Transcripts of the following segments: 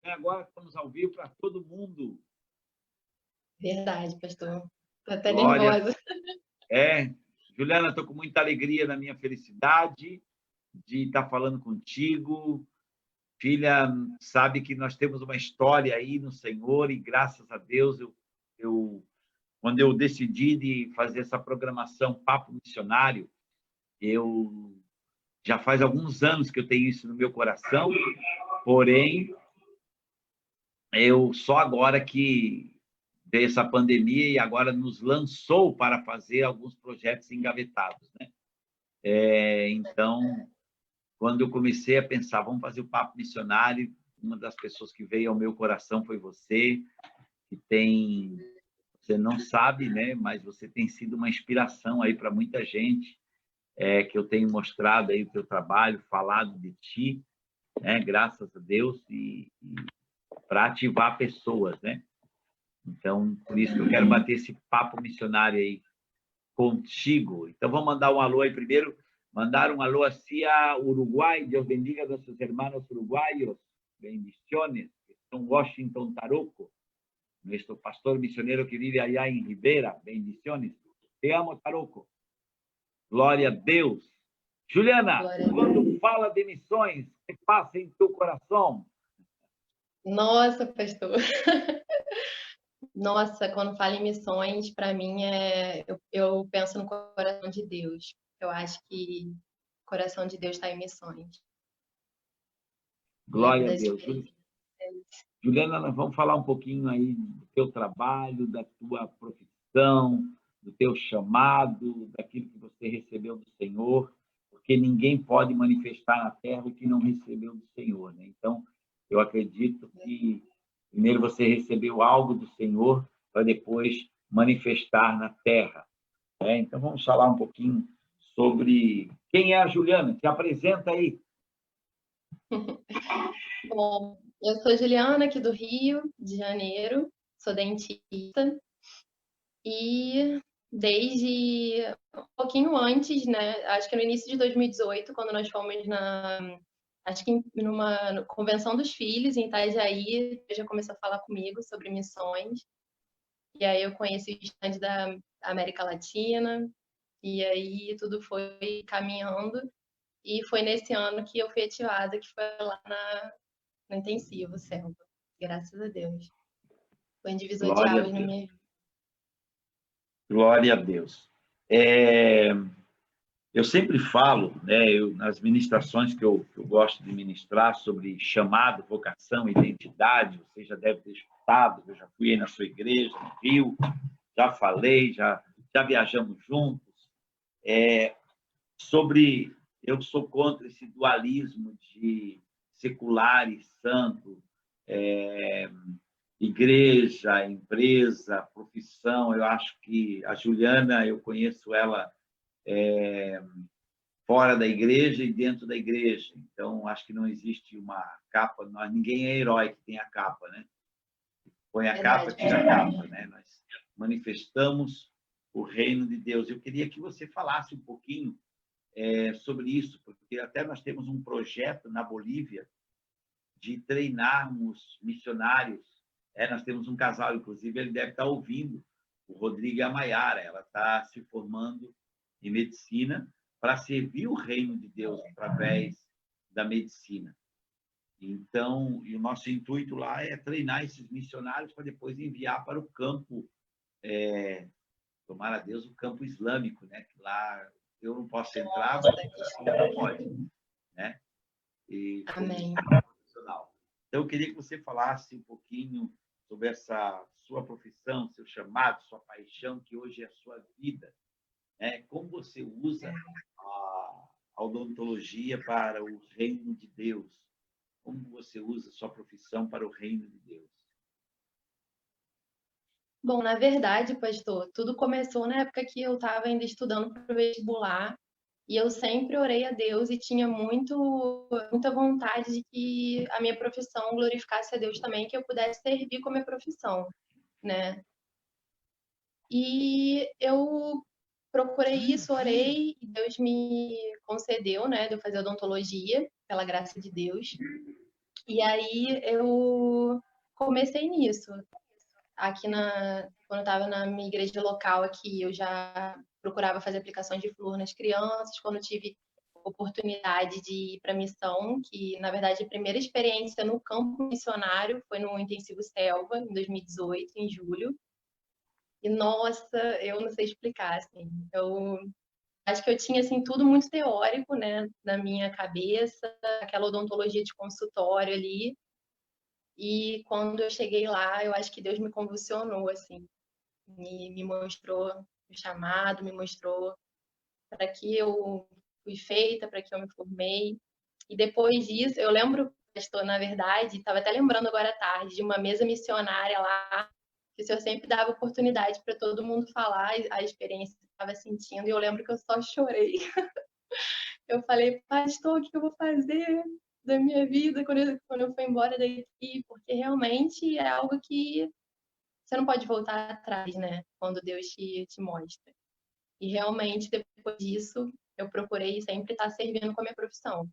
Agora estamos ao vivo para todo mundo. Verdade, pastor. Tô até Glória. nervosa. Juliana, estou com muita alegria na minha felicidade de estar falando contigo. Filha, sabe que nós temos uma história aí no Senhor e, graças a Deus, quando eu decidi de fazer essa programação Papo Missionário, eu já faz alguns anos que eu tenho isso no meu coração, porém, eu só agora que veio essa pandemia e agora nos lançou para fazer alguns projetos engavetados, né? Então, quando eu comecei a pensar, vamos fazer o Papo Missionário, uma das pessoas que veio ao meu coração foi você, que tem, você não sabe, né? Mas você tem sido uma inspiração aí para muita gente, que eu tenho mostrado aí o teu trabalho, falado de ti, né? Graças a Deus e para ativar pessoas, né? Então, por isso que eu quero bater esse papo missionário aí contigo. Então, vamos mandar um alô aí primeiro. Mandar um alô hacia Uruguai. Deus bendiga a nossos hermanos uruguaios. Bendiciones. Estão Washington Taruco, nuestro pastor misionero que vive allá em Rivera. Bendiciones. Te amo, Taruco. Glória a Deus. Juliana, quando fala de missões, o que passa em teu coração? Nossa, pastor. Nossa, quando falo em missões, para mim eu penso no coração de Deus. Eu acho que o coração de Deus está em missões. Glória a Deus. Juliana, nós vamos falar um pouquinho aí do teu trabalho, da tua profissão, do teu chamado, daquilo que você recebeu do Senhor, porque ninguém pode manifestar na terra o que não recebeu do Senhor, né? Então, eu acredito que primeiro você recebeu algo do Senhor para depois manifestar na terra, né? Então, vamos falar um pouquinho sobre quem é a Juliana. Se apresenta aí. Bom, eu sou Juliana, aqui do Rio de Janeiro, sou dentista e desde um pouquinho antes, né, acho que no início de 2018, quando nós fomos acho que numa convenção dos filhos em Itajaí, já começou a falar comigo sobre missões, e aí eu conheci o stand da América Latina, e aí tudo foi caminhando, e foi nesse ano que eu fui ativada, que foi lá no intensivo, Selva. Graças a Deus. Foi um divisor de águas na minha vida. Glória a Deus. Eu sempre falo, né, nas ministrações que eu gosto de ministrar sobre chamado, vocação, identidade, você já deve ter escutado, eu já fui aí na sua igreja, no Rio, já falei, já viajamos juntos, eu sou contra esse dualismo de secular e santo, igreja, empresa, profissão. Eu acho que a Juliana, eu conheço ela fora da igreja e dentro da igreja. Então, acho que não existe uma capa, ninguém é herói que tem a capa, né? Põe a capa, tira a capa, né? Nós manifestamos o reino de Deus. Eu queria que você falasse um pouquinho sobre isso, porque até nós temos um projeto na Bolívia de treinarmos missionários. Nós temos um casal, inclusive, ele deve estar ouvindo, o Rodrigo e a Maiara. Ela está se formando em medicina para servir o reino de Deus através da medicina. Então, e o nosso intuito lá é treinar esses missionários para depois enviar para o campo, tomara a Deus, o campo islâmico, né? Que lá eu não posso entrar, mas ela pode, né? E Amém. Profissional. Então, eu queria que você falasse um pouquinho sobre essa sua profissão, seu chamado, sua paixão, que hoje é a sua vida. Como você usa a odontologia para o reino de Deus? Como você usa a sua profissão para o reino de Deus? Bom, na verdade, pastor, tudo começou na época que eu estava ainda estudando para o vestibular, e eu sempre orei a Deus e tinha muita vontade de que a minha profissão glorificasse a Deus também, que eu pudesse servir com a minha profissão, né? E eu procurei isso, orei, e Deus me concedeu, né, de eu fazer odontologia, pela graça de Deus. E aí eu comecei nisso. Quando eu estava na minha igreja local aqui, eu já procurava fazer aplicações de flúor nas crianças. Quando eu tive oportunidade de ir para a missão, que na verdade a primeira experiência no campo missionário foi no Intensivo Selva, em 2018, em julho. E nossa, eu não sei explicar, assim. Eu acho que eu tinha assim tudo muito teórico, né, na minha cabeça, aquela odontologia de consultório ali. E quando eu cheguei lá, eu acho que Deus me convulsionou, assim, me mostrou o chamado, me mostrou para que eu fui feita, para que eu me formei. E depois disso, eu lembro, pastor, na verdade, estava até lembrando agora à tarde, de uma mesa missionária lá, que o senhor sempre dava oportunidade para todo mundo falar a experiência que estava sentindo, e eu lembro que eu só chorei. Eu falei, pastor, o que eu vou fazer da minha vida quando eu for embora daqui? Porque realmente é algo que você não pode voltar atrás, né? Quando Deus te mostra. E realmente, depois disso, eu procurei sempre estar servindo com a minha profissão.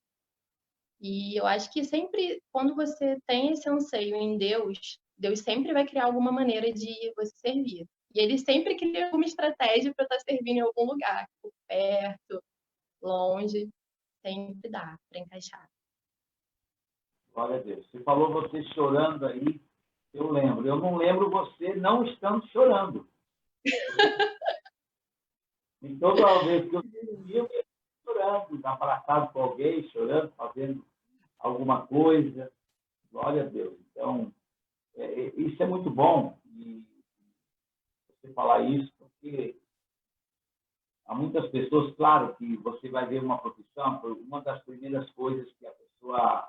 E eu acho que sempre, quando você tem esse anseio em Deus, Deus sempre vai criar alguma maneira de você servir. E ele sempre cria alguma estratégia para estar servindo em algum lugar, por perto, longe, sempre dá para encaixar. Glória a Deus. Você falou você chorando aí, eu lembro. Eu não lembro você não estando chorando. E toda vez que eu ia chorando, abraçado com alguém, chorando, fazendo alguma coisa. Glória a Deus. Então, isso é muito bom. E você falar isso, porque há muitas pessoas, claro, que você vai ver uma profissão, uma das primeiras coisas que a pessoa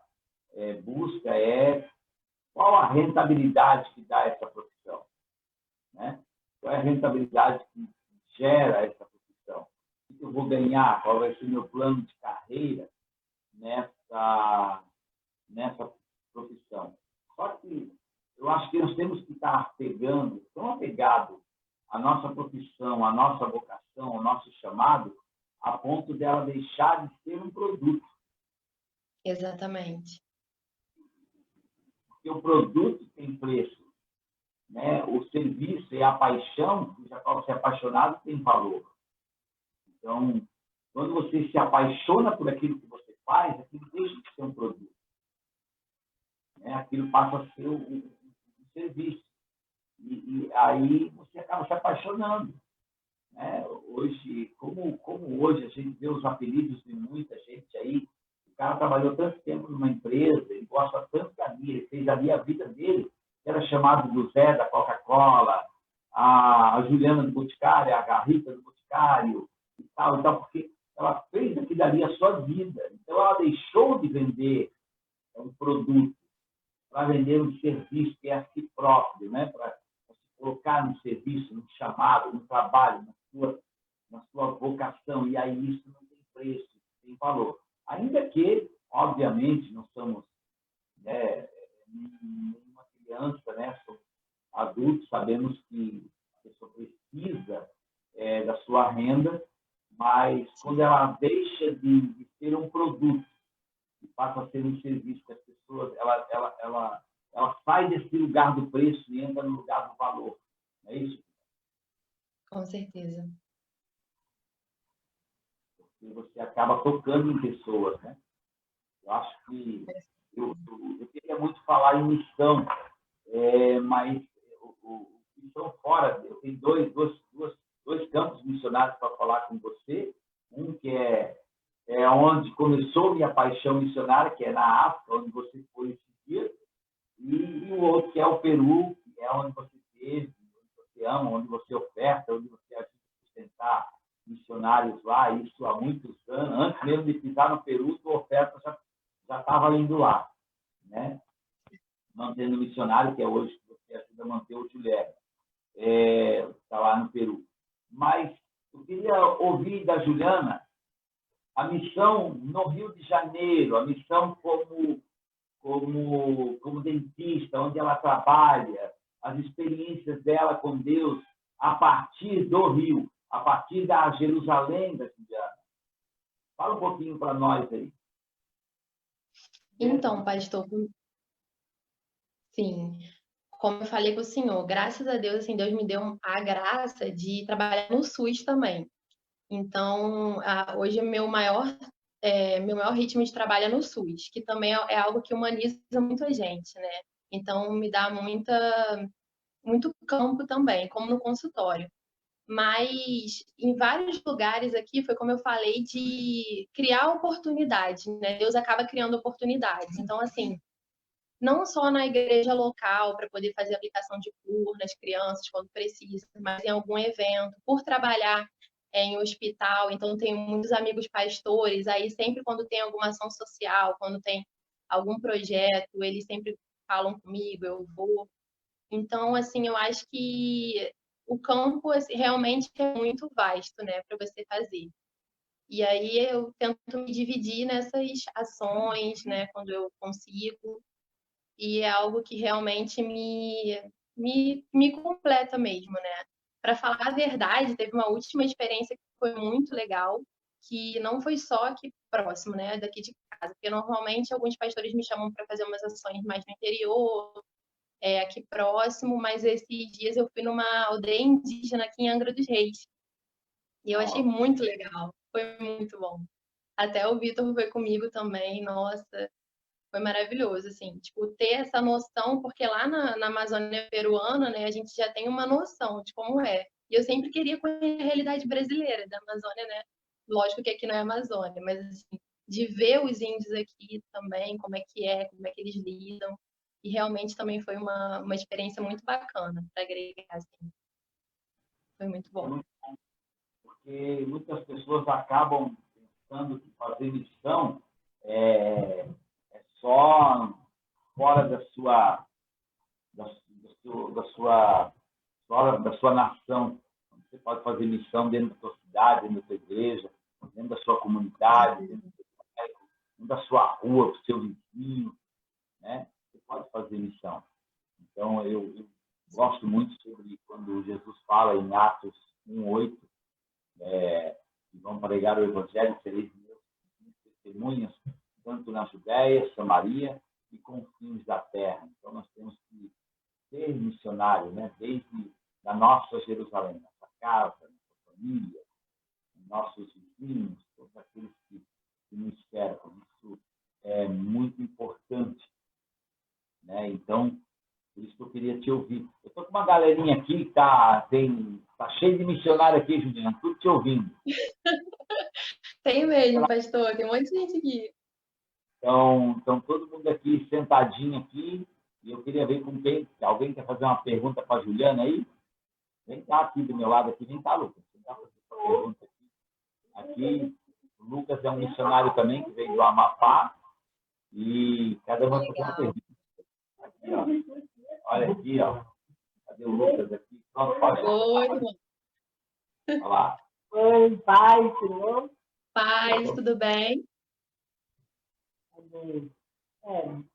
busca é qual a rentabilidade que dá essa profissão, né? Qual é a rentabilidade que gera essa profissão? O que eu vou ganhar? Qual vai ser o meu plano de carreira nessa profissão? Só que eu acho que nós temos que estar tão apegado à nossa profissão, à nossa vocação, ao nosso chamado, a ponto dela deixar de ser um produto. Exatamente. Porque o produto tem preço, né? O serviço e a paixão, já para ser apaixonado, tem valor. Então, quando você se apaixona por aquilo que você faz, aquilo deixa de ser um produto, né? Aquilo passa a ser um serviço. E aí você acaba se apaixonando, né? Hoje, como hoje a gente vê os apelidos de muita gente aí, o cara trabalhou tanto tempo numa empresa, ele gosta tanto dali, ele fez ali a vida dele, era chamado do Zé da Coca-Cola, a Juliana do Boticário, a Rita do Boticário, e tal, porque ela fez aquilo ali a sua vida. Então, ela deixou de vender um produto para vender um serviço que é a si próprio, né? Para se colocar no serviço, no chamado, no trabalho, na sua vocação. E aí isso não tem preço, tem valor. Ainda que, obviamente, não somos nenhuma criança, né? Somos adultos, sabemos que a pessoa precisa da sua renda, mas quando ela deixa de ser um produto e passa a ser um serviço que as pessoas, ela sai desse lugar do preço e entra no lugar do valor. Não é isso? Com certeza. Porque você acaba tocando em pessoas, né? Eu acho que eu queria muito falar em missão, mas missão fora, eu tenho dois campos missionários para falar com você. Um que é onde começou minha paixão missionária, que é na África, onde você foi esses dias, e o outro que é o Peru, que é onde você esteve, onde você ama, onde você oferta, onde você ajuda a sustentar missionários lá, isso há muitos anos. Antes mesmo de pisar no Peru, sua oferta já estava indo lá, né? Mantendo o missionário, que é hoje que você ajuda a manter o Juliano, está lá no Peru. Mas eu queria ouvir da Juliana a missão no Rio de Janeiro, a missão como dentista, onde ela trabalha, as experiências dela com Deus a partir do Rio, a partir da Jerusalém da Juliana. Fala um pouquinho para nós aí. Então, pastor, Sim. Como eu falei com o senhor, graças a Deus, assim, Deus me deu a graça de trabalhar no SUS também. Então, hoje meu maior ritmo de trabalho é no SUS, que também é algo que humaniza muito a gente, né? Então, me dá muito campo também, como no consultório. Mas em vários lugares aqui foi como eu falei de criar oportunidades, né? Deus acaba criando oportunidades. Então, assim, não só na igreja local para poder fazer aplicação de cura nas crianças quando precisa, mas em algum evento, por trabalhar em hospital, então tenho muitos amigos pastores, aí sempre quando tem alguma ação social, quando tem algum projeto, eles sempre falam comigo, eu vou. Então, assim, eu acho que o campo assim, realmente é muito vasto, né, para você fazer. E aí eu tento me dividir nessas ações, né, quando eu consigo, e é algo que realmente me completa mesmo, né? Para falar a verdade, teve uma última experiência que foi muito legal, que não foi só aqui próximo, né, daqui de casa, porque normalmente alguns pastores me chamam para fazer umas ações mais no interior, aqui próximo, mas esses dias eu fui numa aldeia indígena aqui em Angra dos Reis, e eu achei muito legal, foi muito bom. Até o Vitor foi comigo também, nossa, foi maravilhoso, assim, tipo, ter essa noção, porque lá na Amazônia peruana, né, a gente já tem uma noção de como é. E eu sempre queria conhecer a realidade brasileira da Amazônia, né? Lógico que aqui não é Amazônia, mas assim, de ver os índios aqui também, como é que eles lidam. E realmente também foi uma experiência muito bacana para agregar, assim. Foi muito É bom. muito bom, porque muitas pessoas acabam pensando que fazer missão é só fora da sua, fora da sua nação. Você pode fazer missão dentro da sua cidade, dentro da sua igreja, dentro da sua comunidade, dentro da sua rua, do seu vizinho, né? Você pode fazer missão. Então, eu gosto muito sobre quando Jesus fala em Atos 1:8, que vão pregar o evangelho, sereis meus testemunhas, tanto na Judéia, Samaria e confins da terra. Então, nós temos que ser missionários, né? Desde a nossa Jerusalém, nossa casa, nossa família, nossos vizinhos, todos aqueles que nos cercam. Isso é muito importante, né? Então, por isso que eu queria te ouvir. Eu estou com uma galerinha aqui que tá cheio de missionário aqui, Juliana, tudo te ouvindo. Tem mesmo, pastor, tem um monte de gente aqui. Então, todo mundo aqui sentadinho aqui, e eu queria ver com quem. Alguém quer fazer uma pergunta para a Juliana aí? Vem cá aqui do meu lado, aqui. Vem cá, Lucas. Vem cá fazer uma pergunta aqui. Aqui, o Lucas é um missionário também, que veio do Amapá, e cada um vai fazer uma pergunta. Aqui, ó. Olha aqui, ó. Cadê o Lucas aqui? Pronto, pode. Oi, Olha lá. Oi, paz, tudo bom? paz, tudo bem?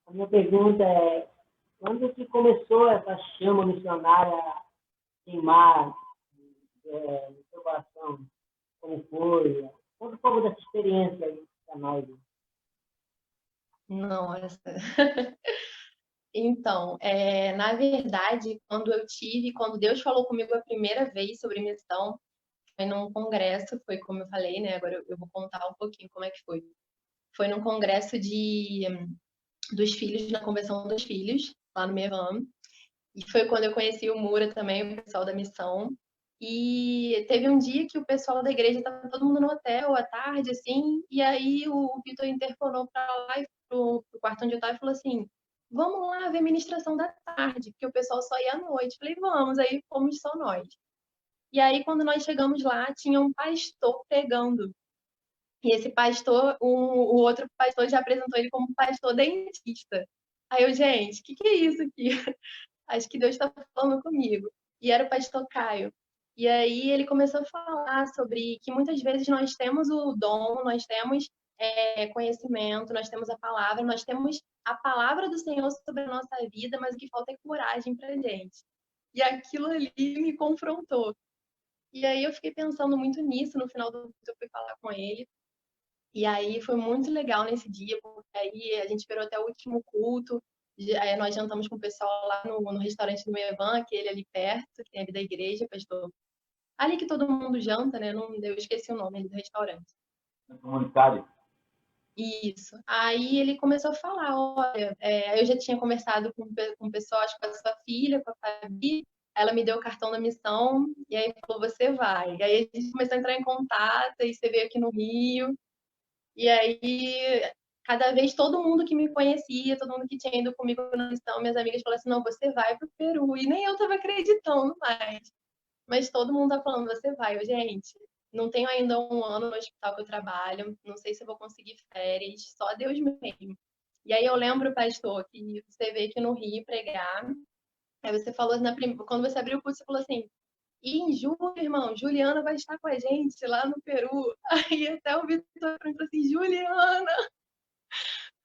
A minha pergunta é, quando que começou essa chama missionária a queimar no seu coração? Como foi? Conta um pouco dessa experiência aí para nós. Nossa. Então, na verdade, quando Deus falou comigo a primeira vez sobre missão, foi num congresso, foi como eu falei, né? Agora eu vou contar um pouquinho como é que foi. Foi num congresso dos filhos, na Convenção dos Filhos, lá no Mevam. E foi quando eu conheci o Mura também, o pessoal da missão. E teve um dia que o pessoal da igreja estava todo mundo no hotel à tarde, assim, e aí o Vitor interfonou para lá e pro quarto onde eu estava e falou assim: vamos lá ver a ministração da tarde, porque o pessoal só ia à noite. Falei, vamos, aí fomos só nós. E aí, quando nós chegamos lá, tinha um pastor pregando. E esse pastor, o outro pastor já apresentou ele como pastor dentista. Aí eu, gente, o que é isso aqui? Acho que Deus está falando comigo. E era o pastor Caio. E aí ele começou a falar sobre que muitas vezes nós temos o dom, nós temos conhecimento, nós temos a palavra, nós temos a palavra do Senhor sobre a nossa vida, mas o que falta é coragem para gente. E aquilo ali me confrontou. E aí eu fiquei pensando muito nisso. No final do vídeo eu fui falar com ele. E aí foi muito legal nesse dia, porque aí a gente esperou até o último culto. Aí nós jantamos com o pessoal lá no restaurante do Evan, aquele ali perto, que tem ali da igreja, pastor. Ali que todo mundo janta, né? Não, eu esqueci o nome ali do restaurante. Comunitário. Isso. Aí ele começou a falar, olha, eu já tinha conversado com o pessoal, acho que com a sua filha, com a Fabi, ela me deu o cartão da missão, e aí falou, você vai. E aí a gente começou a entrar em contato, e você veio aqui no Rio, e aí cada vez todo mundo que me conhecia, todo mundo que tinha ido comigo na missão, minhas amigas falaram assim, não, você vai pro Peru. E nem eu tava acreditando mais. Mas todo mundo tá falando, você vai. Eu, gente, não tenho ainda um ano no hospital que eu trabalho, não sei se eu vou conseguir férias, só Deus mesmo. E aí eu lembro, pastor, que você veio aqui no Rio pregar, aí você falou, quando você abriu o curso, você falou assim, e em julho, irmão, Juliana vai estar com a gente lá no Peru. Aí até o Vitor perguntou assim, Juliana,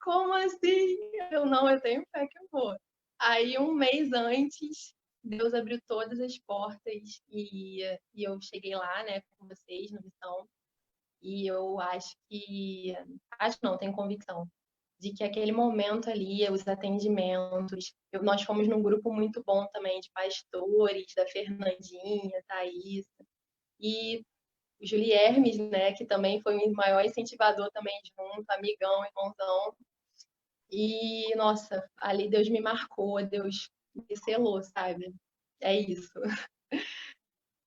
como assim? Eu tenho fé que eu vou. Aí um mês antes, Deus abriu todas as portas e eu cheguei lá, né, com vocês na missão. E eu acho não, tenho convicção de que aquele momento ali, os atendimentos, nós fomos num grupo muito bom também de pastores, da Fernandinha, Thaís, e o Juli Hermes, né, que também foi o maior incentivador também junto, amigão, irmãozão. E, nossa, ali Deus me marcou, Deus me selou, sabe? É isso.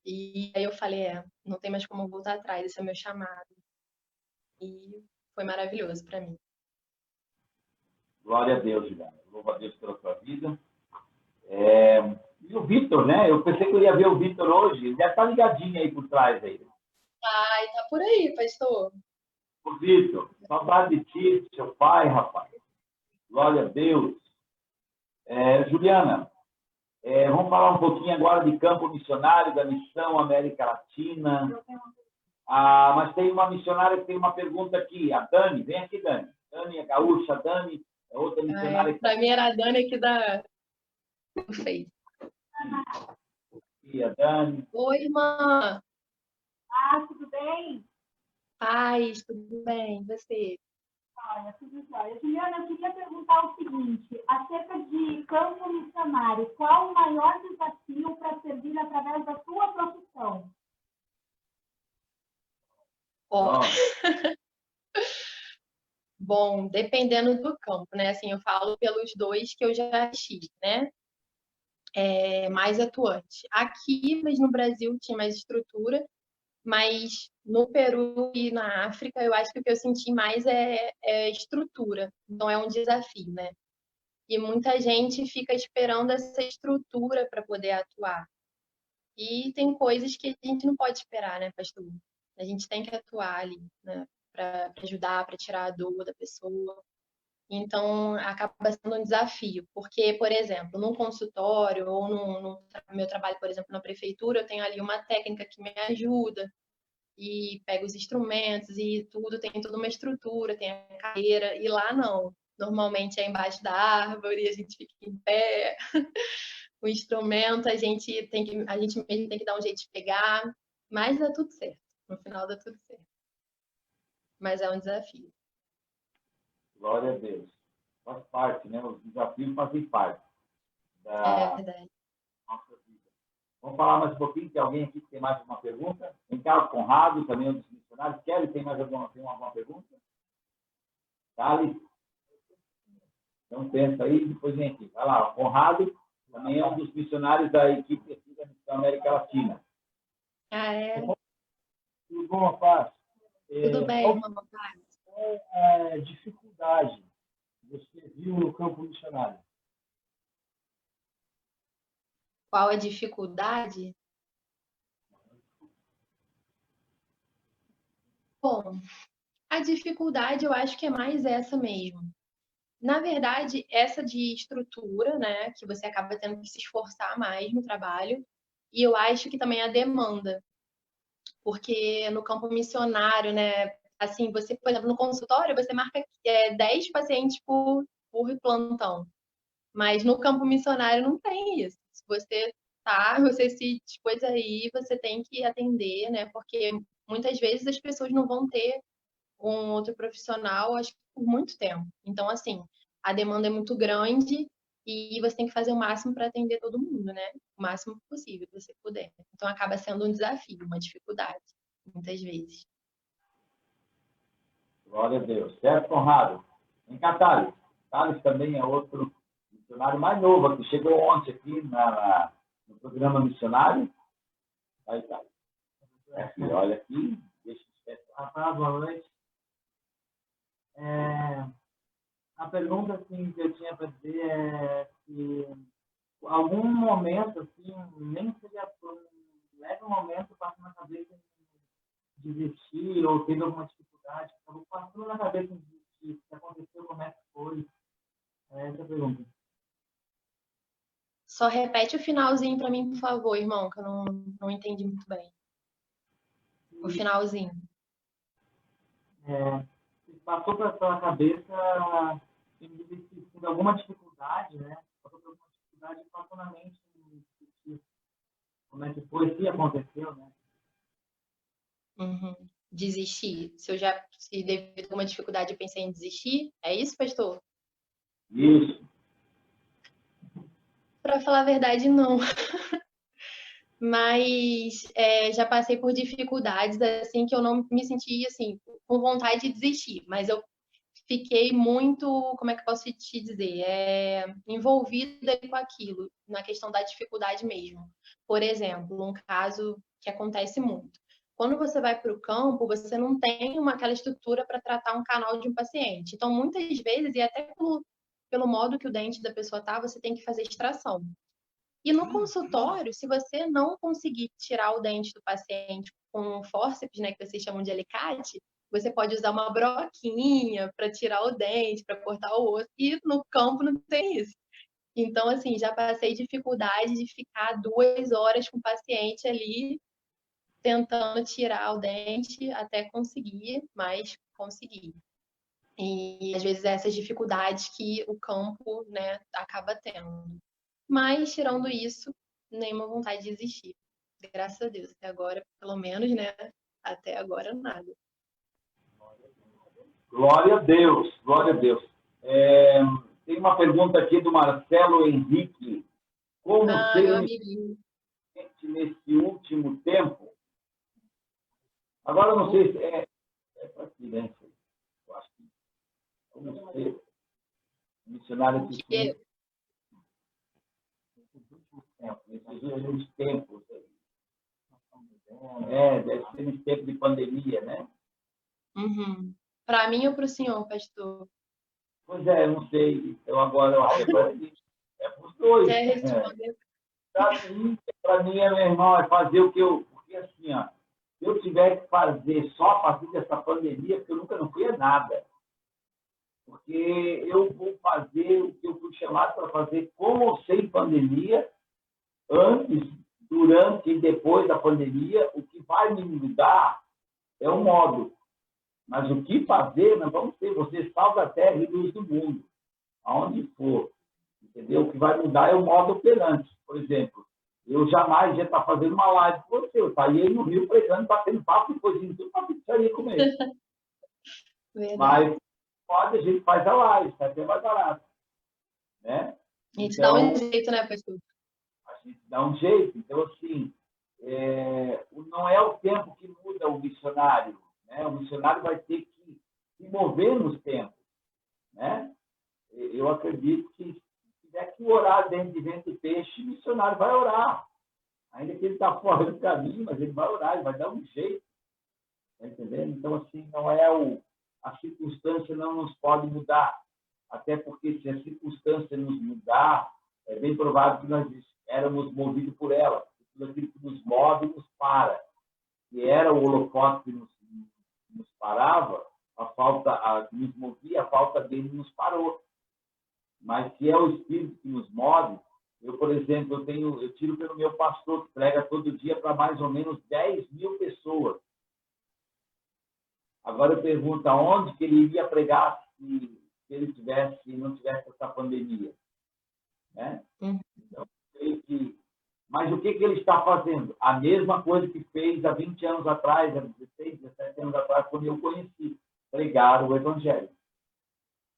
E aí eu falei, não tem mais como voltar atrás, esse é o meu chamado. E foi maravilhoso para mim. Glória a Deus, Juliana. Louvo a Deus pela sua vida. E o Vitor, né? Eu pensei que eu ia ver o Vitor hoje. Ele já está ligadinho aí por trás aí. Ai, tá por aí, pastor. Ô, Vitor, saudade de ti, seu pai, rapaz. Glória a Deus. Juliana, vamos falar um pouquinho agora de campo missionário, da missão América Latina. Mas tem uma missionária que tem uma pergunta aqui. A Dani, vem aqui, Dani. Dani é gaúcha, a Dani é outra missionária. Para mim era a Dani aqui do Face. E a Dani. Oi, irmã. Tudo bem? Paz, tudo bem? Você? Olha, tudo jóia. Juliana, eu queria perguntar o seguinte, acerca de campo missionário, qual o maior desafio para servir através da sua profissão? Bom, dependendo do campo, né? Assim, eu falo pelos dois que eu já estive, né? Mais atuante. Aqui, mas no Brasil tinha mais estrutura, mas no Peru e na África eu acho que o que eu senti mais é estrutura, então é um desafio, né? E muita gente fica esperando essa estrutura para poder atuar. E tem coisas que a gente não pode esperar, né, pastor? A gente tem que atuar ali, né? Para ajudar, para tirar a dor da pessoa. Então, acaba sendo um desafio, porque, por exemplo, num consultório ou no meu trabalho, por exemplo, na prefeitura, eu tenho ali uma técnica que me ajuda e pega os instrumentos e tudo, tem toda uma estrutura, tem a cadeira, e lá não. Normalmente é embaixo da árvore, a gente fica em pé, o instrumento a gente mesmo tem que dar um jeito de pegar, mas dá tudo certo. No final dá tudo certo. Mas é um desafio. Glória a Deus. Faz parte, né? Os desafios fazem parte É verdade. nossa vida. Vamos falar mais um pouquinho. Tem alguém aqui que tem mais uma pergunta? Tem Carlos Conrado, também um dos missionários. Kelly, tem mais alguma pergunta? Thales? Então, pensa aí, depois vem aqui. Vai lá, o Conrado também é um dos missionários da equipe aqui da Missão América Latina. Tudo bom, Paz? Tudo bem, irmão. Qual é a dificuldade que você viu no campo missionário? Qual a dificuldade? Bom, a dificuldade eu acho que é mais essa mesmo. Na verdade, essa de estrutura, né, que você acaba tendo que se esforçar mais no trabalho, e eu acho que também a demanda, porque no campo missionário, né, assim, você, por exemplo, no consultório, você marca 10 pacientes por plantão, mas no campo missionário não tem isso. Se você se dispôs aí, você tem que atender, né, porque muitas vezes as pessoas não vão ter um outro profissional, acho que por muito tempo. Então, assim, a demanda é muito grande e você tem que fazer o máximo para atender todo mundo, né? O máximo possível que você puder. Então acaba sendo um desafio, uma dificuldade, muitas vezes. Glória a Deus. Certo, Conrado? Vem cá, Thales. Thales também é outro missionário mais novo, que chegou ontem aqui no programa missionário. Aí, Thales. Aqui, olha aqui. Deixa eu Rafael, boa noite. A pergunta assim, que eu tinha para dizer é se algum momento, assim, nem que seja por um leve momento, passa na cabeça de desistir ou teve alguma dificuldade, acabou passando na cabeça de desistir, o que aconteceu, como é que foi? Essa é a pergunta. Só repete o finalzinho para mim, por favor, irmão, que eu não entendi muito bem. O finalzinho. Se passou pela sua cabeça de alguma dificuldade, né? Passou por alguma dificuldade e passou na mente como é que foi, se aconteceu, né? Uhum. Desistir. Se devido a alguma dificuldade eu pensei em desistir, é isso, pastor? Isso. Para falar a verdade, não. Mas já passei por dificuldades assim que eu não me senti assim com vontade de desistir, mas eu fiquei muito, como é que eu posso te dizer, envolvida com aquilo, na questão da dificuldade mesmo. Por exemplo, um caso que acontece muito. Quando você vai para o campo, você não tem aquela estrutura para tratar um canal de um paciente. Então, muitas vezes, e até pelo modo que o dente da pessoa tá, você tem que fazer extração. E no consultório, se você não conseguir tirar o dente do paciente com um fórceps, né, que vocês chamam de alicate, você pode usar uma broquinha para tirar o dente, para cortar o osso, e no campo não tem isso. Então, assim, já passei dificuldade de ficar 2 horas com o paciente ali, tentando tirar o dente até conseguir, mas consegui. E às vezes essas dificuldades que o campo, né, acaba tendo. Mas, tirando isso, nenhuma vontade de desistir. Graças a Deus. Até agora, pelo menos, né? Até agora, nada. Glória a Deus. Glória a Deus. Tem uma pergunta aqui do Marcelo Henrique. Como ser meu amiguinho. nesse último tempo? Agora, eu não sei se é para criança. Eu acho que como ser missionário Porque nesses últimos tempos. Deve ser nesse tempo de pandemia, né? Uhum. Para mim ou para o senhor, pastor? Pois é, eu não sei. Então, agora eu acho que é para os dois. Quer responder? Para mim, meu irmão, é fazer o que eu... Porque, assim, ó, se eu tiver que fazer só a partir dessa pandemia, porque eu nunca não fui a nada. Porque eu vou fazer o que eu fui chamado para fazer com ou sem pandemia, antes, durante e depois da pandemia. O que vai me mudar é o modo. Mas o que fazer, nós vamos ter. Você salva a terra e luz do mundo, aonde for. Entendeu? O que vai mudar é o modo operante. Por exemplo, eu jamais ia estar fazendo uma live com você. Eu estaria no Rio pregando, batendo papo, depois indo tudo para a pizzaria com ele. Mas pode, a gente faz a live, vai ser mais barato. Né? A gente dá um jeito, né, pastor? A gente dá um jeito. Então, assim, não é o tempo que muda o missionário. Né? O missionário vai ter que se mover nos tempos. Né? Eu acredito que se tiver que orar dentro de vento e peixe, o missionário vai orar. Ainda que ele está fora do caminho, mas ele vai orar, ele vai dar um jeito. Está entendendo? Então, assim, não é a circunstância não nos pode mudar. Até porque, se a circunstância nos mudar, é bem provável que nós éramos movidos por ela. Tudo aquilo que nos move nos para. Se era o holofote que nos parava, que nos movia, a falta dele nos parou. Mas se é o Espírito que nos move, eu, por exemplo, eu tiro pelo meu pastor, que prega todo dia para mais ou menos 10 mil pessoas. Agora eu pergunto, aonde que ele iria pregar se ele não tivesse essa pandemia? Né? Então, mas o que ele está fazendo? A mesma coisa que fez há 20 anos atrás, há 16, 17 anos atrás, quando eu conheci, pregar o Evangelho.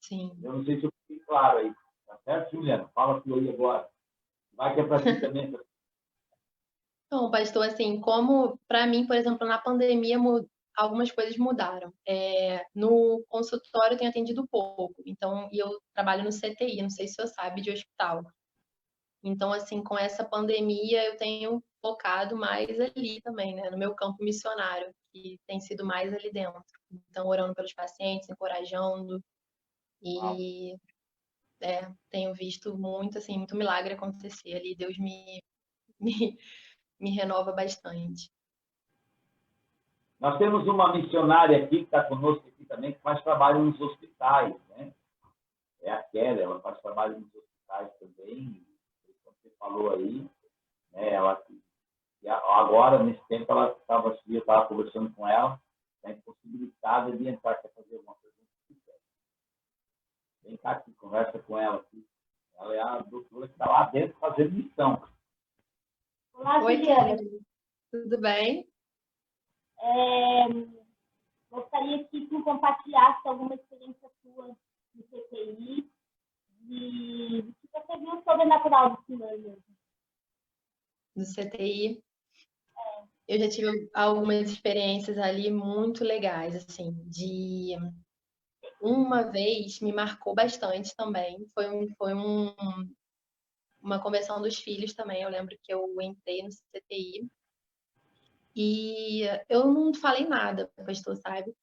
Sim. Eu não sei se eu fiquei claro aí. Tá certo, Juliana? Fala tu aí agora. Vai que é para ti também. Então, pastor, assim, como para mim, por exemplo, na pandemia, algumas coisas mudaram. No consultório eu tenho atendido pouco, então, e eu trabalho no CTI, não sei se você sabe, de hospital. Então, assim, com essa pandemia, eu tenho focado mais ali também, né, no meu campo missionário, que tem sido mais ali dentro. Então, orando pelos pacientes, encorajando, Uau. e tenho visto muito, assim, muito milagre acontecer ali. Deus me, me renova bastante. Nós temos uma missionária aqui que está conosco aqui também, que faz trabalho nos hospitais, né? É a Kelly, ela faz trabalho nos hospitais também. Como você falou aí, né? Ela, agora, nesse tempo, eu estava conversando com ela, está impossibilitada de entrar, quer fazer alguma coisa. Vem cá aqui, conversa com ela aqui. Ela é a doutora que está lá dentro fazendo missão. Olá, Oi, Juliana. Kelly. Tudo bem? Gostaria que tu compartilhasse alguma experiência tua no CTI e do que você viu sobrenatural do Senhor mesmo. No CTI. Eu já tive algumas experiências ali muito legais, assim, de uma vez me marcou bastante também. Foi uma conversão dos filhos também. Eu lembro que eu entrei no CTI e eu não falei nada, pastor, sabe?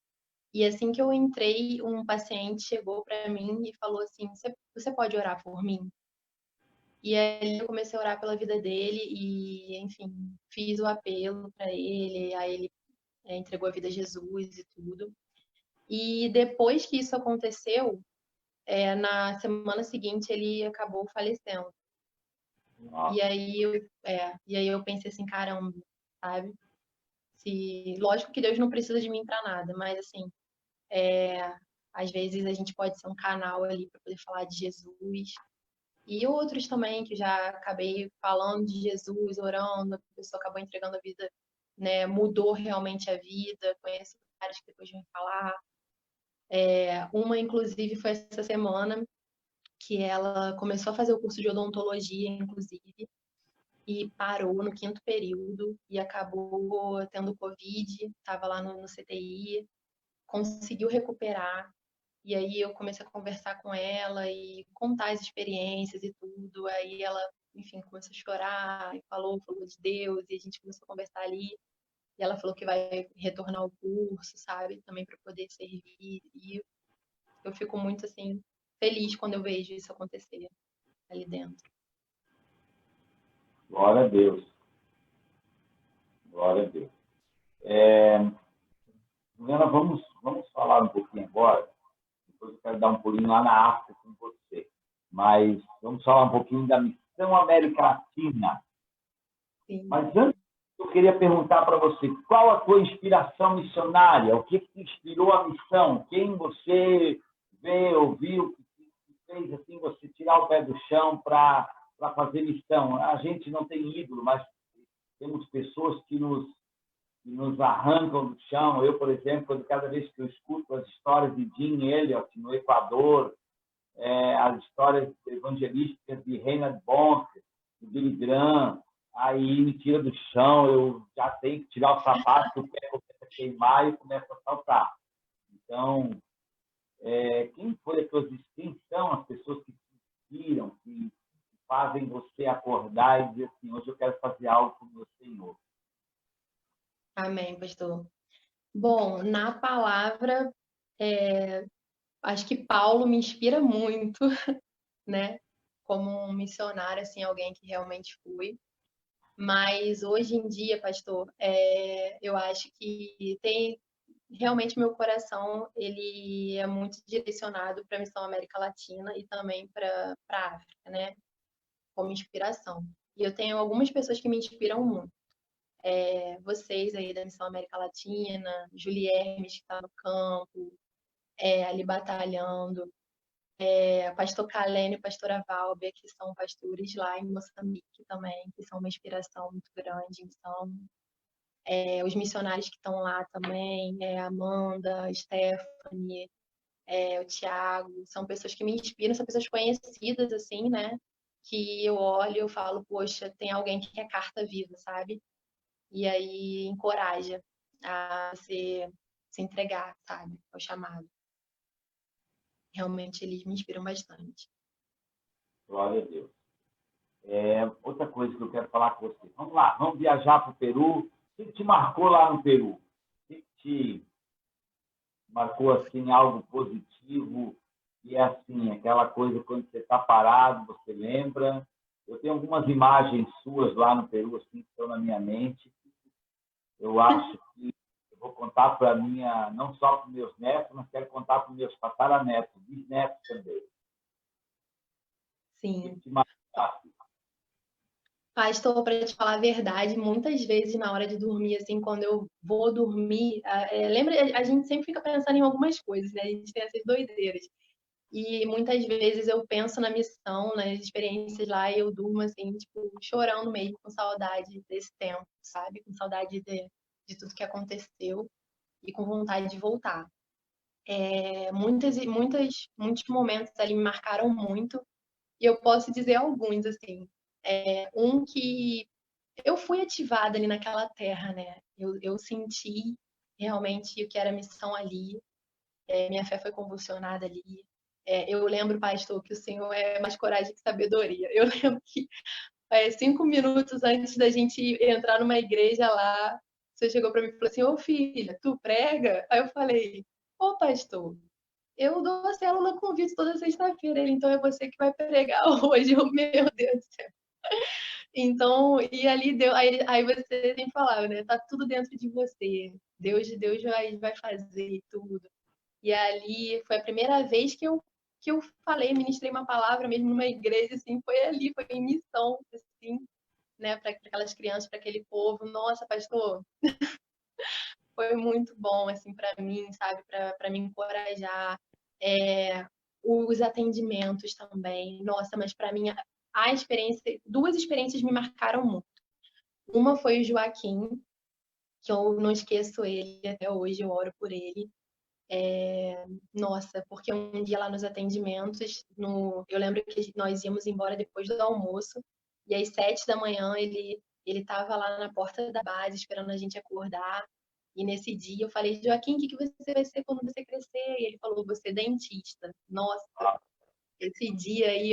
E assim que eu entrei, um paciente chegou para mim e falou assim: você pode orar por mim? E aí eu comecei a orar pela vida dele e, enfim, fiz o apelo para ele, aí ele entregou a vida a Jesus e tudo. E depois que isso aconteceu, na semana seguinte ele acabou falecendo. E aí eu pensei assim, caramba, sabe? Lógico que Deus não precisa de mim para nada, mas assim, às vezes a gente pode ser um canal ali para poder falar de Jesus. E outros também que já acabei falando de Jesus, orando, a pessoa acabou entregando a vida, né? Mudou realmente a vida. Conheço vários que depois vêm falar. Uma, inclusive, foi essa semana que ela começou a fazer o curso de odontologia, inclusive, e parou no 5º período e acabou tendo Covid, estava lá no CTI, conseguiu recuperar. E aí eu comecei a conversar com ela e contar as experiências e tudo. Aí ela, enfim, começou a chorar e falou de Deus e a gente começou a conversar ali. E ela falou que vai retornar ao curso, sabe? Também para poder servir. E eu fico muito, assim, feliz quando eu vejo isso acontecer ali dentro. Glória a Deus. Glória a Deus. Juliana, vamos falar um pouquinho agora. Depois eu quero dar um pulinho lá na África com você. Mas vamos falar um pouquinho da Missão América Latina. Sim. Mas antes, eu queria perguntar para você, qual a tua inspiração missionária? O que te inspirou a missão? Quem você vê, ouviu, que fez assim, você tirar o pé do chão para fazer missão? A gente não tem ídolo, mas temos pessoas que nos arrancam do chão. Eu, por exemplo, cada vez que eu escuto as histórias de Jim Elliot no Equador, as histórias evangelísticas de Reinhard Bonke, de Billy Graham, aí me tira do chão, eu já tenho que tirar o sapato, o pé começa a queimar e começa a saltar. Então, quem foi quem são as pessoas que te inspiram, que fazem você acordar e dizer assim, hoje eu quero fazer algo com o meu Senhor? Amém, pastor. Bom, na palavra, acho que Paulo me inspira muito, né? Como um missionário, assim, alguém que realmente fui. Mas hoje em dia, pastor, eu acho que realmente meu coração ele é muito direcionado para a Missão América Latina e também para a África, né? Como inspiração. E eu tenho algumas pessoas que me inspiram muito. Vocês aí da Missão América Latina, Juliermes, que está no campo, ali batalhando, pastor Calene e pastora Valber, que são pastores lá em Moçambique também, que são uma inspiração muito grande. Então, os missionários que estão lá também, Amanda, Stephanie, o Tiago, são pessoas que me inspiram, são pessoas conhecidas, assim, né? Que eu olho e eu falo, poxa, tem alguém que é carta viva, sabe? E aí encoraja a se entregar, sabe? Ao chamado. Realmente eles me inspiram bastante. Glória a Deus. Outra coisa que eu quero falar com você. Vamos lá, vamos viajar para o Peru. O que te marcou lá no Peru? O que te marcou assim algo positivo? E é assim, aquela coisa quando você está parado, você lembra. Eu tenho algumas imagens suas lá no Peru assim, que estão na minha mente. Eu acho que eu vou contar para minha, não só para os meus netos, mas quero contar para os meus tataranetos, bisnetos também. Sim. Que te marcasse. Pastor, para te falar a verdade, muitas vezes na hora de dormir, assim, quando eu vou dormir, lembra, a gente sempre fica pensando em algumas coisas, né? A gente tem essas doideiras. E muitas vezes eu penso na missão, nas experiências lá, e eu durmo, assim, tipo, chorando mesmo, com saudade desse tempo, sabe? Com saudade de tudo que aconteceu e com vontade de voltar. Muitos momentos ali me marcaram muito, e eu posso dizer alguns, assim. Um que eu fui ativada ali naquela terra, né? Eu senti realmente o que era missão ali, minha fé foi convulsionada ali. Eu lembro, pastor, que o Senhor é mais coragem que sabedoria. Eu lembro que 5 minutos antes da gente entrar numa igreja lá, você chegou para mim e falou assim: ô filha, tu prega? Aí eu falei: ô pastor, eu dou a célula convite toda sexta-feira, então é você que vai pregar hoje. Meu Deus do céu. Então, e ali deu, aí você tem que falar, né? Tá tudo dentro de você. Deus vai fazer tudo. E ali foi a primeira vez que eu falei, ministrei uma palavra mesmo numa igreja, assim, foi ali, foi em missão, assim, né, para aquelas crianças, para aquele povo. Nossa, pastor, foi muito bom, assim, para mim, sabe, para me encorajar. Os atendimentos também. Nossa, mas para mim, a experiência, duas experiências me marcaram muito. Uma foi o Joaquim, que eu não esqueço ele até hoje, eu oro por ele. Nossa, porque um dia lá nos atendimentos, eu lembro que nós íamos embora depois do almoço, e às 7 da manhã ele estava lá na porta da base esperando a gente acordar. E nesse dia eu falei: Joaquim, o que você vai ser quando você crescer? E ele falou: você é dentista. Nossa, esse dia aí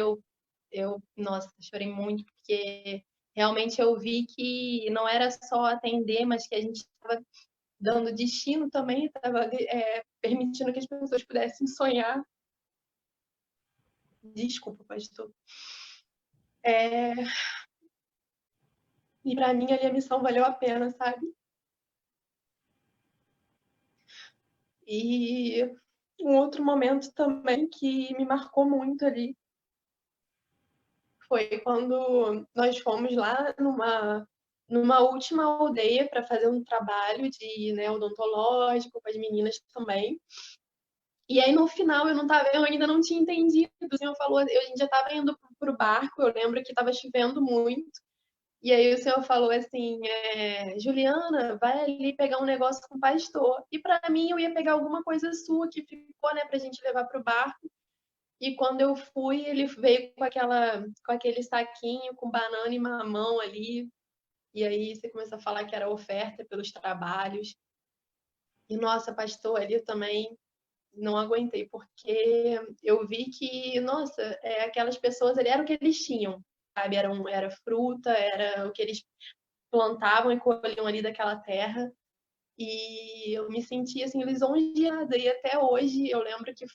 nossa, chorei muito, porque realmente eu vi que não era só atender, mas que a gente estava dando destino também, estava permitindo que as pessoas pudessem sonhar. Desculpa, pastor. E para mim ali a missão valeu a pena, sabe? E um outro momento também que me marcou muito ali foi quando nós fomos lá numa última aldeia para fazer um trabalho de, né, odontológico com as meninas também. E aí, no final, eu ainda não tinha entendido. O senhor falou, a gente já estava indo para o barco, eu lembro que estava chovendo muito. E aí o senhor falou assim, Juliana, vai ali pegar um negócio com o pastor. E para mim, eu ia pegar alguma coisa sua que ficou, né, para a gente levar para o barco. E quando eu fui, ele veio com aquele saquinho com banana e mamão ali. E aí você começou a falar que era oferta pelos trabalhos. E nossa, pastor, ali eu também não aguentei, porque eu vi que, nossa, aquelas pessoas ali era o que eles tinham, sabe? Era fruta, era o que eles plantavam e colhiam ali daquela terra. E eu me senti, assim, lisonjeada. E até hoje eu lembro que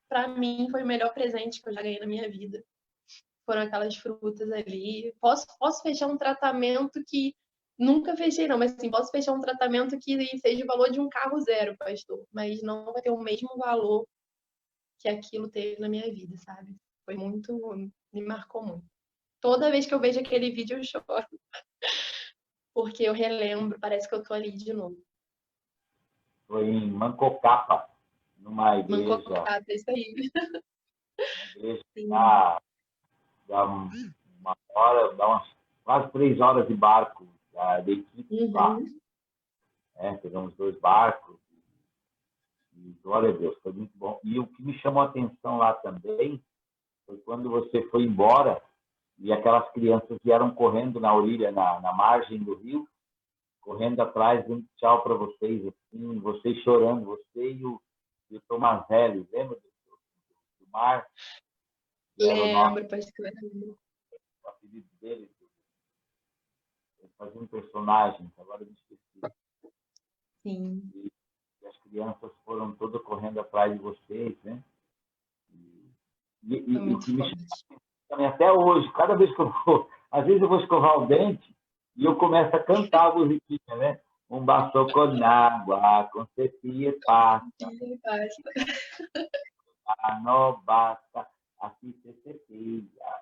para mim, foi o melhor presente que eu já ganhei na minha vida. Foram aquelas frutas ali. Posso fechar um tratamento que nunca fechei, não, mas assim, posso fechar um tratamento que seja o valor de um carro zero, pastor, mas não vai ter o mesmo valor que aquilo teve na minha vida, sabe? Foi muito, me marcou muito. Toda vez que eu vejo aquele vídeo, eu choro. Porque eu relembro, parece que eu tô ali de novo. Foi em Mancocapa, numa igreja. Mancocapa, isso aí. Uma igreja que dá uma hora, dá umas quase 3 horas de barco da equipe lá. Pegamos 2 barcos. E, glória a Deus, foi muito bom. E o que me chamou a atenção lá também foi quando você foi embora e aquelas crianças vieram correndo na orilla, na margem do rio, correndo atrás, dando tchau para vocês, assim, vocês chorando, você e o Tomazelli, lembra do mar? Que era o nosso Lembro, pastor. apelido dele. Ele fazia um personagem, agora eu me esqueci. Sim, E as crianças foram todas correndo atrás de vocês, né? foi E o muito que me forte. chama também até hoje, cada vez que eu vou, às vezes eu vou escovar o dente e eu começo a cantar a musiquinha, né? Um baço com água, com cepilha passa, não basta, assim se cepilha.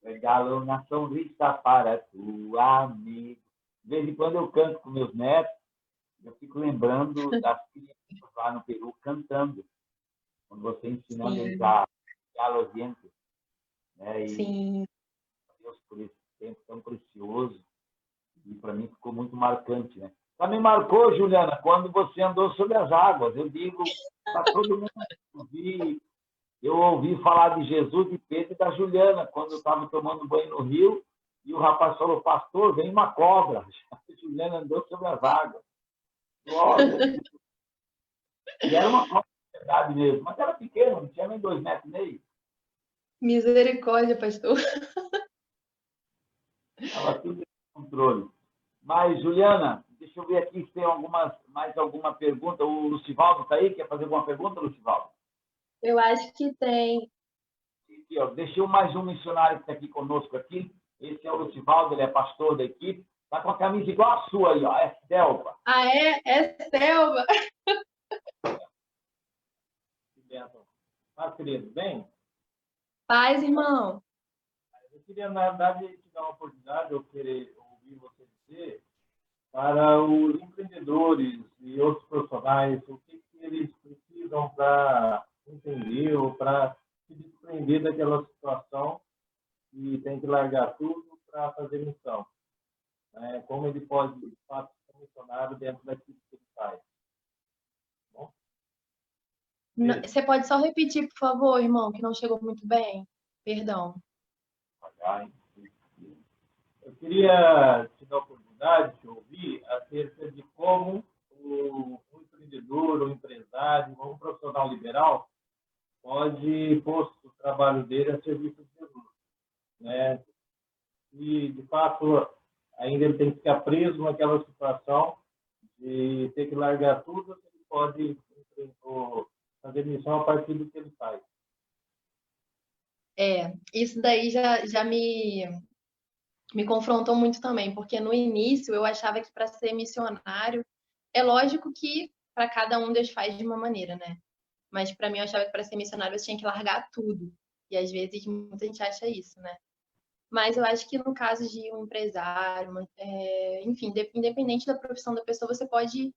Regalo uma sonrisa para tu, amigo. De vez em quando eu canto com meus netos, eu fico lembrando das crianças lá no Peru cantando, quando você ensinando eles Sim, a los dientes, né? E sim. Deus por esse tempo tão precioso. E para mim ficou muito marcante, né? Também marcou, Juliana, quando você andou sobre as águas. Eu digo para todo mundo ouvir. Eu ouvi falar de Jesus, de Pedro e da Juliana, quando eu estava tomando banho no rio, e o rapaz falou, pastor, vem uma cobra. A Juliana andou sobre as águas. Glória. E era uma cobra de verdade mesmo, mas era pequena, não tinha nem 2,5 metros. Misericórdia, pastor. Estava tudo em controle. Mas, Juliana, deixa eu ver aqui se tem mais alguma pergunta. O Lucivaldo está aí? Quer fazer alguma pergunta, Lucivaldo? Eu acho que tem. Aqui, ó, deixei mais um missionário que está aqui conosco aqui. Esse é o Lucivaldo, ele é pastor da equipe. Está com a camisa igual a sua aí, ó. É Selva. Ah, é? É Selva. Que bênção. Mas, querido, bem, Paz, irmão. eu queria, na verdade, te dar uma oportunidade, eu querer ouvir você dizer, para os empreendedores e outros profissionais, o que eles precisam para entender ou para se desprender daquela situação e tem que largar tudo para fazer missão. Né? Como ele pode, de fato, ser missionário dentro daquilo que ele faz. Bom, Você pode só repetir, por favor, irmão, que não chegou muito bem? Perdão. eu queria te dar a oportunidade de ouvir acerca de como um empreendedor, um empresário, um profissional liberal pode pôr o trabalho dele a serviço de Jesus. Né? E, de fato, ainda ele tem que ficar preso naquela situação de ter que largar tudo, ele pode fazer missão a partir do que ele faz. Isso daí já me confrontou muito também, porque no início eu achava que para ser missionário, é lógico que para cada um Deus faz de uma maneira, né? Mas para mim eu achava que para ser missionário você tinha que largar tudo. E às vezes muita gente acha isso, né? Mas eu acho que no caso de um empresário, enfim, independente da profissão da pessoa, você pode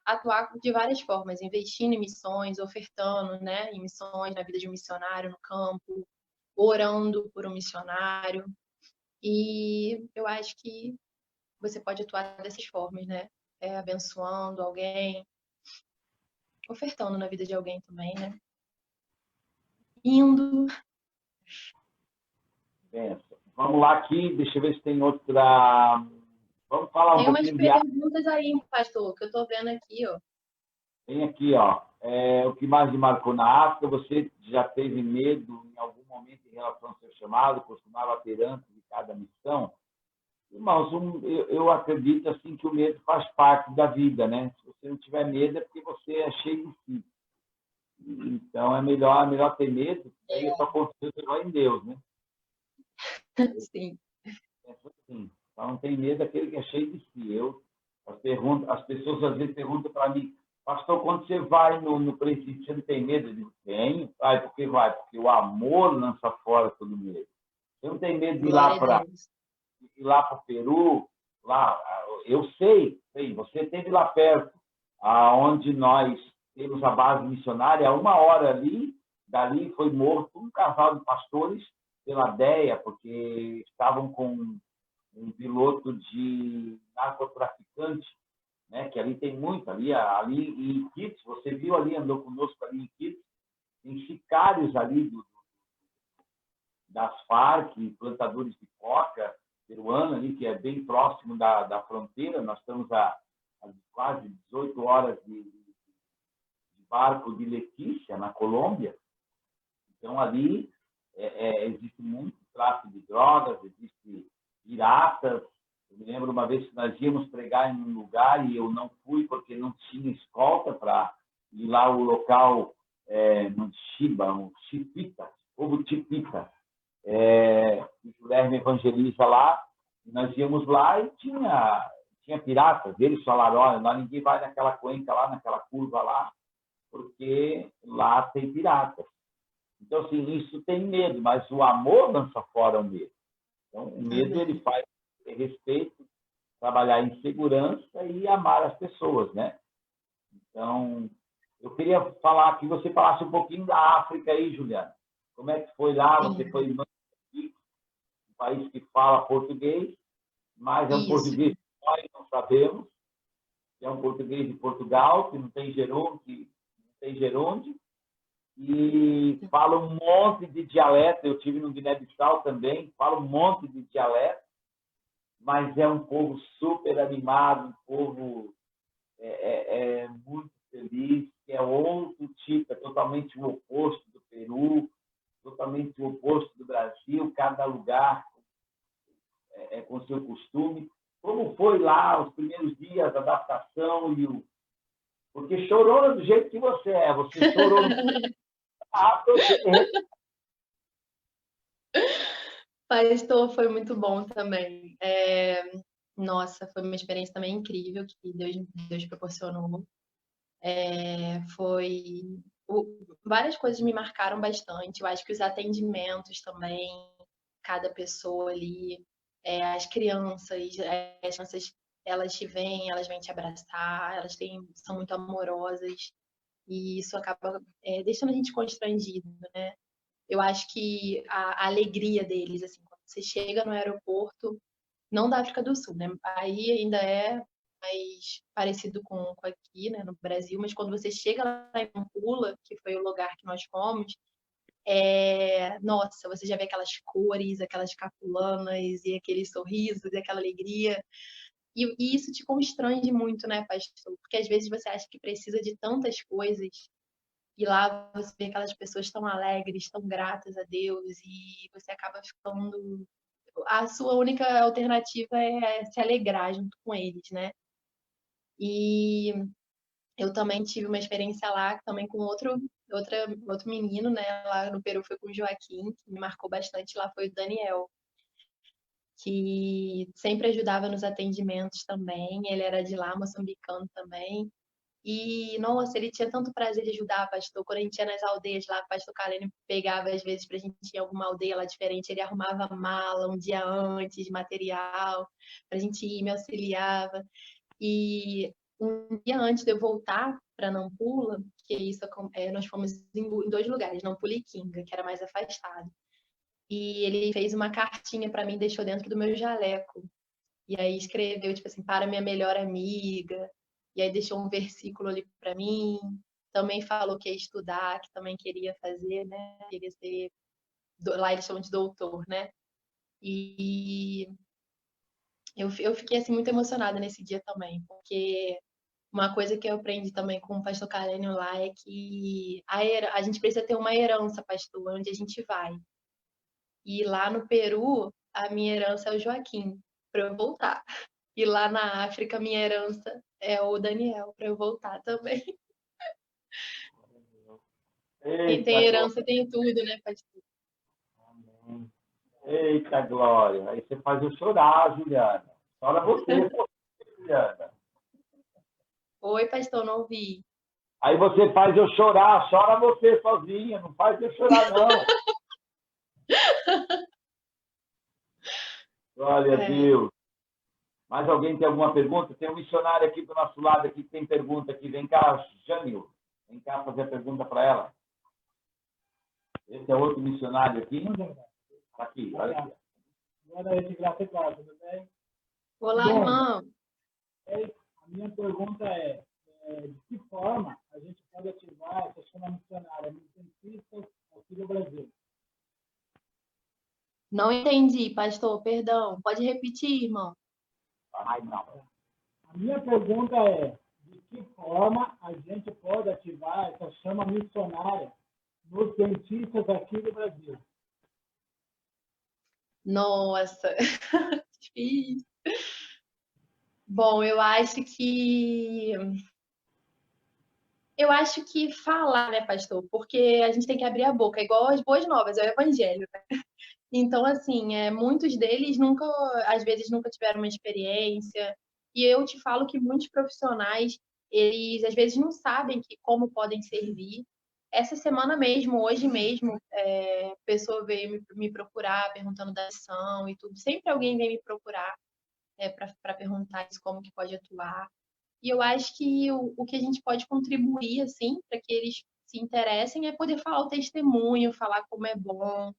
atuar de várias formas, investindo em missões, ofertando, né, em missões na vida de um missionário no campo, orando por um missionário. E eu acho que você pode atuar dessas formas, né? Abençoando alguém, ofertando na vida de alguém também, né? Indo. Benção. Vamos lá aqui, deixa eu ver se tem outra. Vamos falar um Tem umas pouquinho de arte. perguntas aí, pastor, que eu tô vendo aqui, ó. Tem aqui, ó. O que mais lhe marcou na África? Você já teve medo em algum momento em relação ao seu chamado? Costumava ter antes de cada missão? Irmãos, eu acredito assim que o medo faz parte da vida, né? Se você não tiver medo é porque você é cheio de si. Então é melhor ter medo, aí a sua confiança vai em Deus, né? Sim. Assim, só não tem medo daquele que é cheio de si. As pessoas às vezes perguntam para mim, pastor, quando você vai no princípio, você não tem medo? Eu digo, tenho. Por que vai? Porque o amor lança fora todo medo. Você não tem medo de ir lá para o Peru, lá, eu sei, você esteve lá perto, aonde nós temos a base missionária, a 1 hora dali foi morto um casal de pastores pela DEA, porque estavam com um piloto de narcotraficante, né? Que ali tem muito, ali em Iquitos, você viu ali, andou conosco ali em Iquitos, tem sicários ali das Farc, plantadores de coca peruana ali, que é bem próximo da fronteira. Nós estamos a quase 18 horas de barco de Letícia, na Colômbia. Então, ali existe muito tráfico de drogas, existe piratas. Eu me lembro uma vez que nós íamos pregar em um lugar e eu não fui porque não tinha escolta para ir lá ao local no Chiba, no Chipita, povo Chipita. O Guilherme evangeliza lá, e nós íamos lá e tinha piratas. Eles falaram: olha, lá ninguém vai naquela cuenca lá, naquela curva lá, porque lá tem piratas. Então, assim, isso tem medo, mas o amor lança fora o medo. Então, o medo ele faz ter respeito, trabalhar em segurança e amar as pessoas, né? Então, eu queria falar que você falasse um pouquinho da África aí, Juliana. Como é que foi lá? Você foi em um país que fala português, mas é um português que nós não sabemos. É um português de Portugal, que não tem gerúndio, e fala um monte de dialeto. Eu tive no Guiné-Bissau também, fala um monte de dialeto, mas é um povo super animado, um povo muito feliz, que é outro tipo, é totalmente o oposto do Peru, totalmente o oposto do Brasil, cada lugar com seu costume. Como foi lá os primeiros dias, a adaptação porque chorou do jeito que você é, você chorou Pastor, foi muito bom também. Nossa, foi uma experiência também incrível que Deus proporcionou. Várias coisas me marcaram bastante. Eu acho que os atendimentos também, cada pessoa ali, as crianças, elas vêm te abraçar, são muito amorosas, e isso acaba deixando a gente constrangido, né? Eu acho que a alegria deles, assim, quando você chega no aeroporto, não da África do Sul, né? Aí ainda é mais parecido com aqui, né, no Brasil, mas quando você chega lá em Nampula, que foi o lugar que nós fomos, nossa, você já vê aquelas cores, aquelas capulanas e aqueles sorrisos e aquela alegria. E isso te constrange muito, né, pastor? Porque às vezes você acha que precisa de tantas coisas e lá você vê aquelas pessoas tão alegres, tão gratas a Deus, e você acaba ficando. A sua única alternativa é se alegrar junto com eles, né? E eu também tive uma experiência lá, também com outro menino, né? Lá no Peru foi com o Joaquim, que me marcou bastante. Lá foi o Daniel, que sempre ajudava nos atendimentos também. Ele era de lá, moçambicano também. E, nossa, ele tinha tanto prazer de ajudar, pastor. Quando a gente ia nas aldeias lá, o pastor Kalene pegava, às vezes, pra gente ir em alguma aldeia lá diferente, ele arrumava mala um dia antes, material, pra gente ir, me auxiliava. E um dia antes de eu voltar para Nampula, que isso nós fomos em 2 lugares, Nampula e Kinga, que era mais afastado. E ele fez uma cartinha para mim, deixou dentro do meu jaleco. E aí escreveu, tipo assim, para minha melhor amiga. E aí deixou um versículo ali para mim. Também falou que ia estudar, que também queria fazer, né? Queria ser, lá eles chamam de doutor, né? E eu fiquei assim muito emocionada nesse dia também, porque uma coisa que eu aprendi também com o pastor Carlênio lá é que a gente precisa ter uma herança, pastor, onde a gente vai. E lá no Peru, a minha herança é o Joaquim, para eu voltar. E lá na África, a minha herança é o Daniel, para eu voltar também. Quem tem herança tem tudo, né, pastor? Eita, Glória! Aí você faz eu chorar, Juliana. Chora você, Juliana. Oi, pastor, não ouvi. Aí você faz eu chorar, chora você sozinha, não faz eu chorar, não. Glória a Deus. Mais alguém tem alguma pergunta? Tem um missionário aqui do nosso lado aqui que tem pergunta aqui. Vem cá, Jânio. Vem cá fazer a pergunta para ela. Esse é outro missionário aqui. Está aqui, olha aqui. Boa noite, graça e paz, tudo bem? Olá, irmão. A minha pergunta é, de que forma a gente pode ativar essa chama missionária nos dentistas aqui no Brasil? Não entendi, pastor, perdão. Pode repetir, irmão? A minha pergunta é, de que forma a gente pode ativar essa chama missionária nos dentistas aqui do Brasil? Nossa, difícil. Bom, eu acho que falar, né, pastor? Porque a gente tem que abrir a boca, igual as boas novas, é o evangelho, né? Então, assim, muitos deles nunca, às vezes, nunca tiveram uma experiência. E eu te falo que muitos profissionais, eles às vezes não sabem como podem servir. Essa semana mesmo, hoje mesmo, a pessoa veio me procurar perguntando da missão e tudo. Sempre alguém vem me procurar para perguntar como que pode atuar. E eu acho que o que a gente pode contribuir, assim, para que eles se interessem é poder falar o testemunho, falar como é bom,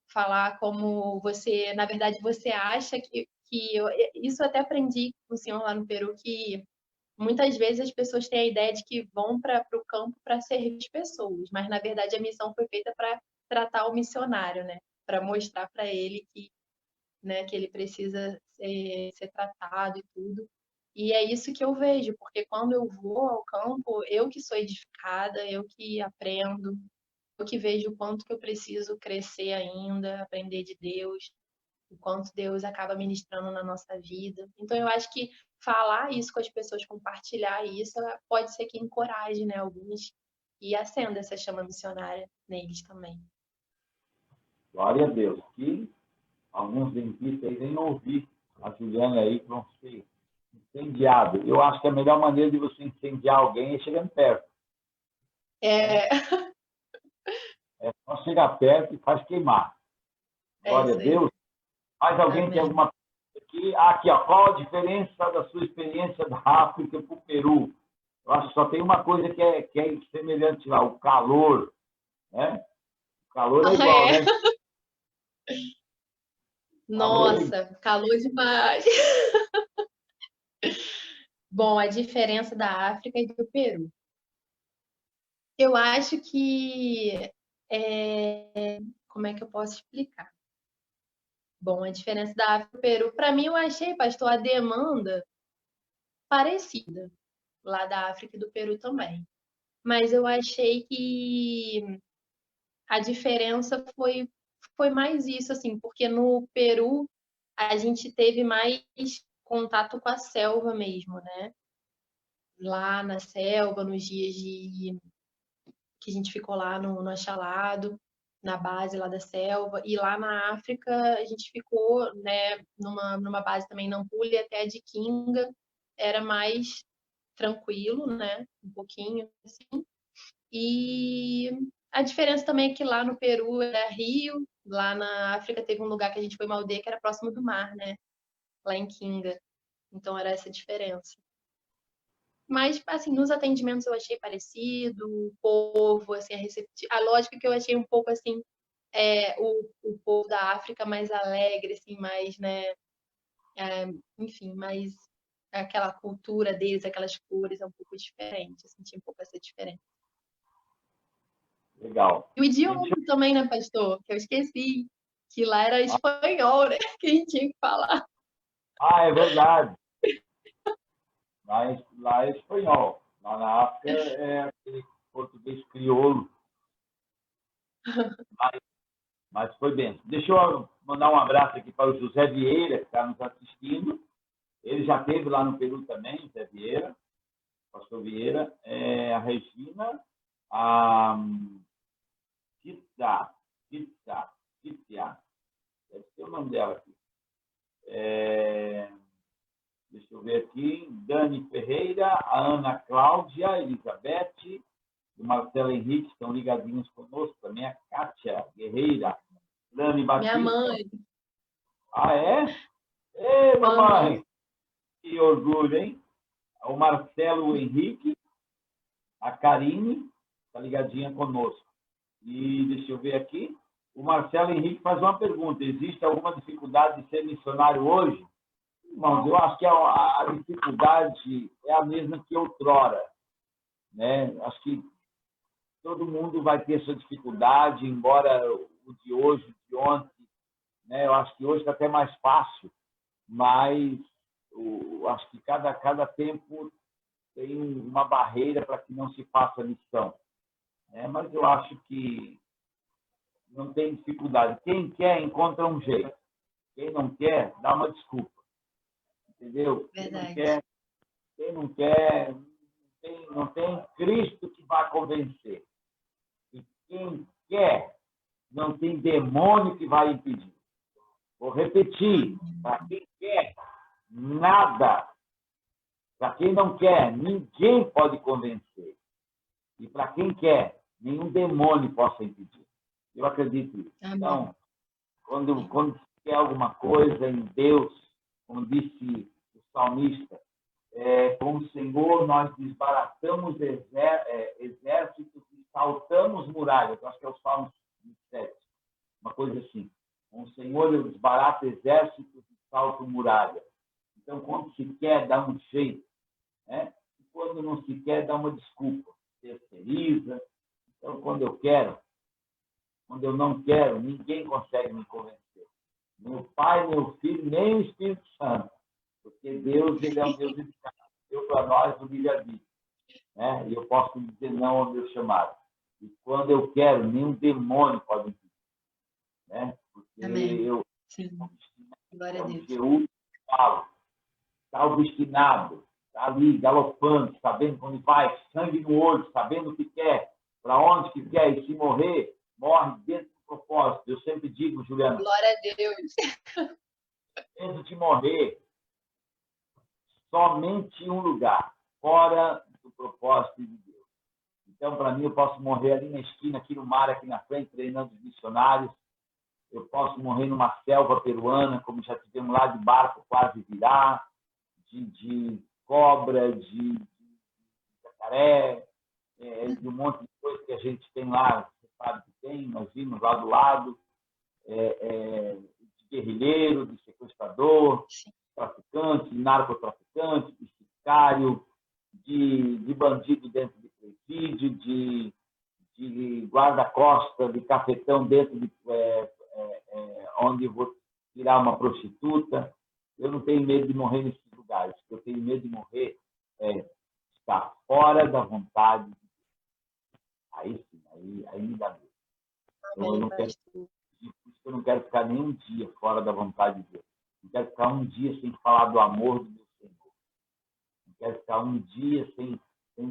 falar como você, na verdade, você acha isso eu até aprendi com o senhor lá no Peru, que muitas vezes as pessoas têm a ideia de que vão para o campo para servir as pessoas, mas na verdade a missão foi feita para tratar o missionário, né? Para mostrar para ele que, né, que ele precisa ser tratado e tudo. E é isso que eu vejo, porque quando eu vou ao campo, eu que sou edificada, eu que aprendo, eu que vejo o quanto que eu preciso crescer ainda, aprender de Deus, o quanto Deus acaba ministrando na nossa vida. Então, eu acho que falar isso com as pessoas, compartilhar isso, pode ser que encoraje, né, alguns e acenda essa chama missionária neles também. Glória a Deus. Que alguns dentistas aí nem ouvir a Juliana aí, que vão ser incendiados. Eu acho que a melhor maneira de você incendiar alguém é chegando perto. É Só chegar perto e faz queimar. Glória a isso aí. Deus. Mais alguém Amém. tem alguma pergunta aqui? Aqui, ó. Qual a diferença da sua experiência da África para o Peru? Eu acho que só tem uma coisa que é semelhante lá, o calor. Né? O calor é igual, né? Nossa, calor demais. Bom, a diferença da África e do Peru. Eu acho que como é que eu posso explicar? Bom, a diferença da África e do Peru, para mim, eu achei, pastor, a demanda parecida lá da África e do Peru também. Mas eu achei que a diferença foi mais isso, assim, porque no Peru a gente teve mais contato com a selva mesmo, né? Lá na selva, nos dias que a gente ficou lá no achalado, na base lá da selva, e lá na África a gente ficou, né, numa base também na Ampulha até de Kinga, era mais tranquilo, né, um pouquinho assim. E a diferença também é que lá no Peru era rio, lá na África teve um lugar que a gente foi, uma aldeia que era próximo do mar, né, lá em Kinga. Então era essa a diferença. Mas, assim, nos atendimentos eu achei parecido, o povo, assim, a lógica que eu achei um pouco, assim, o povo da África mais alegre, assim, mais, né, enfim, mais aquela cultura deles, aquelas cores, é um pouco diferente, eu senti um pouco essa diferença. Legal. E o idioma também, né, pastor? Que eu esqueci, que lá era espanhol, né, que a gente tinha que falar. Ah, é verdade. Lá é espanhol. Lá na África é aquele português crioulo. Mas foi bem. Deixa eu mandar um abraço aqui para o José Vieira, que está nos assistindo. Ele já esteve lá no Peru também, José Vieira, pastor Vieira. A Regina, a Kitsa, deve ser o nome dela aqui. Deixa eu ver aqui. Dani Ferreira, a Ana Cláudia, a Elizabeth, o Marcelo Henrique estão ligadinhos conosco também, a Kátia Guerreira, Dani Batista. Minha mãe. Ah, é? Ei, mamãe! Que orgulho, hein? O Marcelo Henrique, a Karine, está ligadinha conosco. E deixa eu ver aqui. O Marcelo Henrique faz uma pergunta. Existe alguma dificuldade de ser missionário hoje? Irmãos, eu acho que a dificuldade é a mesma que outrora, né? Acho que todo mundo vai ter sua dificuldade, embora o de hoje, o de ontem, né? Eu acho que hoje está até mais fácil, mas acho que cada tempo tem uma barreira para que não se faça lição, né? Mas eu acho que não tem dificuldade. Quem quer, encontra um jeito. Quem não quer, dá uma desculpa. Entendeu? Verdade. Quem não quer, não tem Cristo que vai convencer. E quem quer, não tem demônio que vai impedir. Vou repetir, para quem quer, nada. Para quem não quer, ninguém pode convencer. E para quem quer, nenhum demônio possa impedir. Eu acredito nisso. Amém. Então, quando se quer alguma coisa em Deus, como disse o salmista, com o Senhor nós desbaratamos exércitos e saltamos muralhas. Acho que é o Salmo 27, uma coisa assim. Com o Senhor eu desbarato exércitos e salto muralhas. Então, quando se quer, dá um jeito, né? E quando não se quer, dá uma desculpa. Terceiriza. Então, quando eu quero, quando eu não quero, ninguém consegue me convencer. Meu Pai, meu Filho, nem o Espírito Santo. Porque Deus, ele é um Deus eficaz. Deu para nós o livre-arbítrio, né? E eu posso dizer não ao meu chamado. E quando eu quero, nenhum demônio pode impedir, né? Porque Amém. eu Sim. Glória a Deus. Está obstinado, está ali galopando, sabendo onde vai, sangue no olho, sabendo o que quer, para onde que quer, e se morrer, morre dentro do propósito. Eu sempre digo, Juliana, Glória a Deus. dentro de morrer, somente um lugar, fora do propósito de Deus. Então, para mim, eu posso morrer ali na esquina, aqui no mar, aqui na frente, treinando os missionários. Eu posso morrer numa selva peruana, como já tivemos lá de barco quase virar, de cobra, de jacaré, de um monte de coisa que a gente tem lá, você sabe que tem, nós vimos lá do lado, de guerrilheiro, de sequestrador, traficante, de narcotraficante, de sicário, de bandido dentro de presídio, de guarda-costa, de cafetão dentro de onde eu vou tirar uma prostituta. Eu não tenho medo de morrer nesses lugares. O que eu tenho medo de morrer é estar fora da vontade de Deus. Aí sim, aí me dá medo. Então, eu não quero ficar nem um dia fora da vontade de Deus. Não quero ficar um dia sem falar do amor do meu Senhor. Não quero ficar um dia sem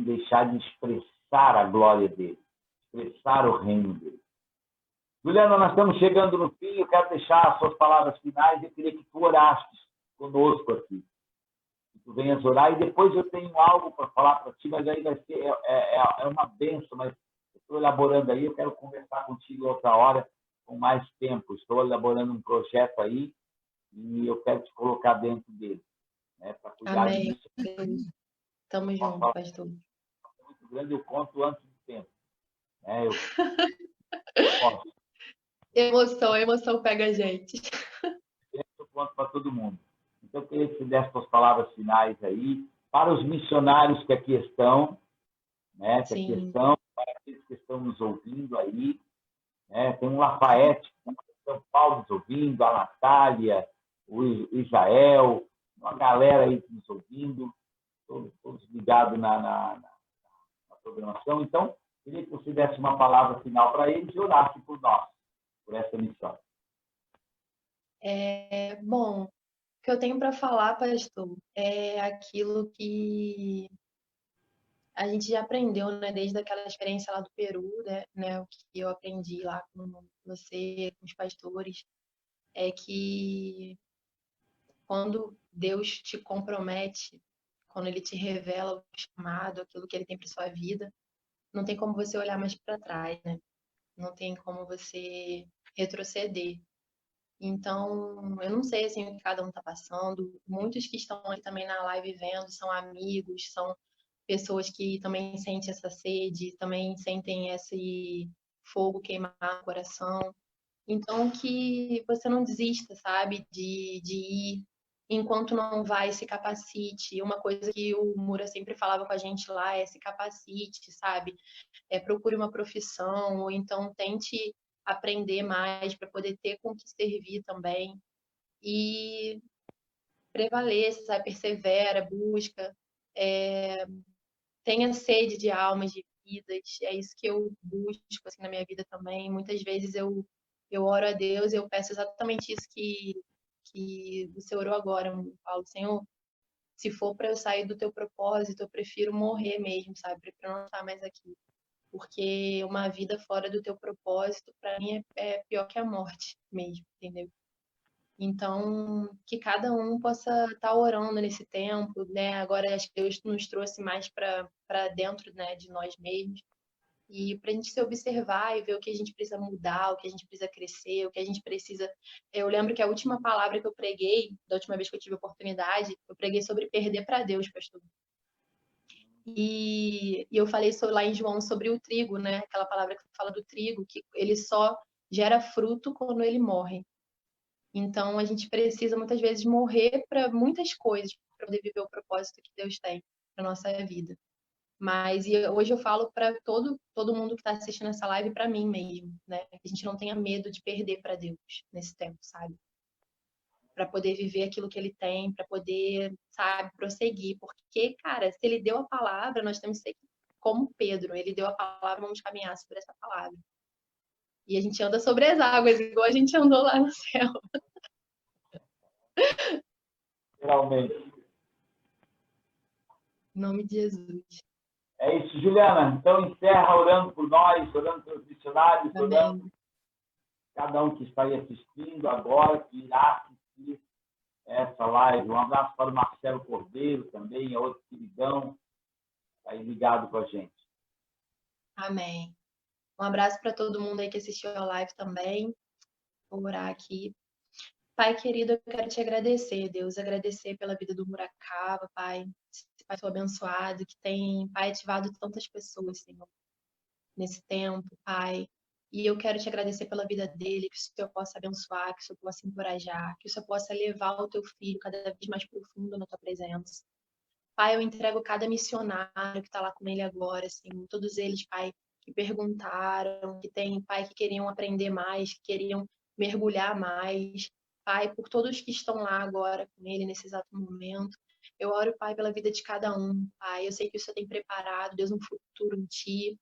deixar de expressar a glória dele, expressar o reino dele. Juliana, nós estamos chegando no fim. Eu quero deixar as suas palavras finais. Eu queria que tu orastes conosco aqui. Que tu venhas orar. E depois eu tenho algo para falar para ti, mas aí vai ser uma bênção. Mas eu estou elaborando aí. Eu quero conversar contigo outra hora, com mais tempo. Estou elaborando um projeto aí e eu quero te colocar dentro dele, né, para cuidar Amém. disso. Tamo junto, pastor. É muito grande, eu conto antes do tempo. Né? Eu posso. Emoção pega a gente. Eu conto para todo mundo. Então, eu queria que você desse suas palavras finais aí, para os missionários que aqui estão, né? Que aqui estão, para aqueles que estão nos ouvindo aí, né? Tem um Lafayette, que está em São Paulo nos ouvindo, a Natália, o Israel, uma galera aí nos ouvindo, todos ligados na programação. Então, eu queria que você desse uma palavra final para eles e orasse por nós, por essa missão. Bom, o que eu tenho para falar, pastor, é aquilo que a gente já aprendeu, né, desde aquela experiência lá do Peru, né, o que eu aprendi lá com você, com os pastores, é que quando Deus te compromete, quando Ele te revela o chamado, aquilo que Ele tem para sua vida, não tem como você olhar mais para trás, né? Não tem como você retroceder. Então, eu não sei assim o que cada um está passando. Muitos que estão aí também na live vendo são amigos, são pessoas que também sentem essa sede, também sentem esse fogo queimar no coração. Então, que você não desista, sabe, de ir, enquanto não vai, se capacite. Uma coisa que o Mura sempre falava com a gente lá é se capacite, sabe? Procure uma profissão, ou então tente aprender mais para poder ter com que servir também. E prevaleça, sabe? Persevera, busca, tenha sede de almas, de vidas. É isso que eu busco assim, na minha vida também. Muitas vezes eu oro a Deus e eu peço exatamente isso que você orou agora, Paulo. Senhor, se for para eu sair do teu propósito, eu prefiro morrer mesmo, sabe? Prefiro não estar mais aqui. Porque uma vida fora do teu propósito, para mim, é pior que a morte mesmo, entendeu? Então, que cada um possa estar orando nesse tempo, né? Agora, acho que Deus nos trouxe mais para dentro, né, de nós mesmos. E para a gente se observar e ver o que a gente precisa mudar, o que a gente precisa crescer, o que a gente precisa. Eu lembro que a última palavra que eu preguei, da última vez que eu tive a oportunidade, eu preguei sobre perder para Deus, pastor. E eu falei lá em João sobre o trigo, né? Aquela palavra que fala do trigo, que ele só gera fruto quando ele morre. Então, a gente precisa muitas vezes morrer para muitas coisas para poder viver o propósito que Deus tem para nossa vida. Mas hoje eu falo para todo mundo que está assistindo essa live, para mim mesmo, né? Que a gente não tenha medo de perder para Deus nesse tempo, sabe? Para poder viver aquilo que Ele tem, para poder, sabe, prosseguir. Porque, cara, se Ele deu a palavra, nós temos que ser como Pedro. Ele deu a palavra, vamos caminhar sobre essa palavra. E a gente anda sobre as águas, igual a gente andou lá no céu. Realmente. Em nome de Jesus. É isso, Juliana. Então, encerra orando por nós, orando pelos missionários, Amém. orando por cada um que está aí assistindo agora, que irá assistir essa live. Um abraço para o Marcelo Cordeiro também, é outro queridão, está aí ligado com a gente. Amém. Um abraço para todo mundo aí que assistiu a live também. Vou orar aqui. Pai querido, eu quero te agradecer, Deus, agradecer pela vida do Muracaba, Pai. Pai, sou abençoado, que tem, Pai, ativado tantas pessoas, Senhor, nesse tempo, Pai. E eu quero te agradecer pela vida dele, que o Senhor possa abençoar, que o Senhor possa encorajar, que o Senhor possa levar o teu filho cada vez mais profundo na tua presença. Pai, eu entrego cada missionário que está lá com ele agora, Senhor, todos eles, Pai, que perguntaram, que tem, Pai, que queriam aprender mais, que queriam mergulhar mais. Pai, por todos que estão lá agora com ele nesse exato momento. Eu oro, Pai, pela vida de cada um, Pai. Eu sei que o Senhor tem preparado, Deus, um futuro em Ti.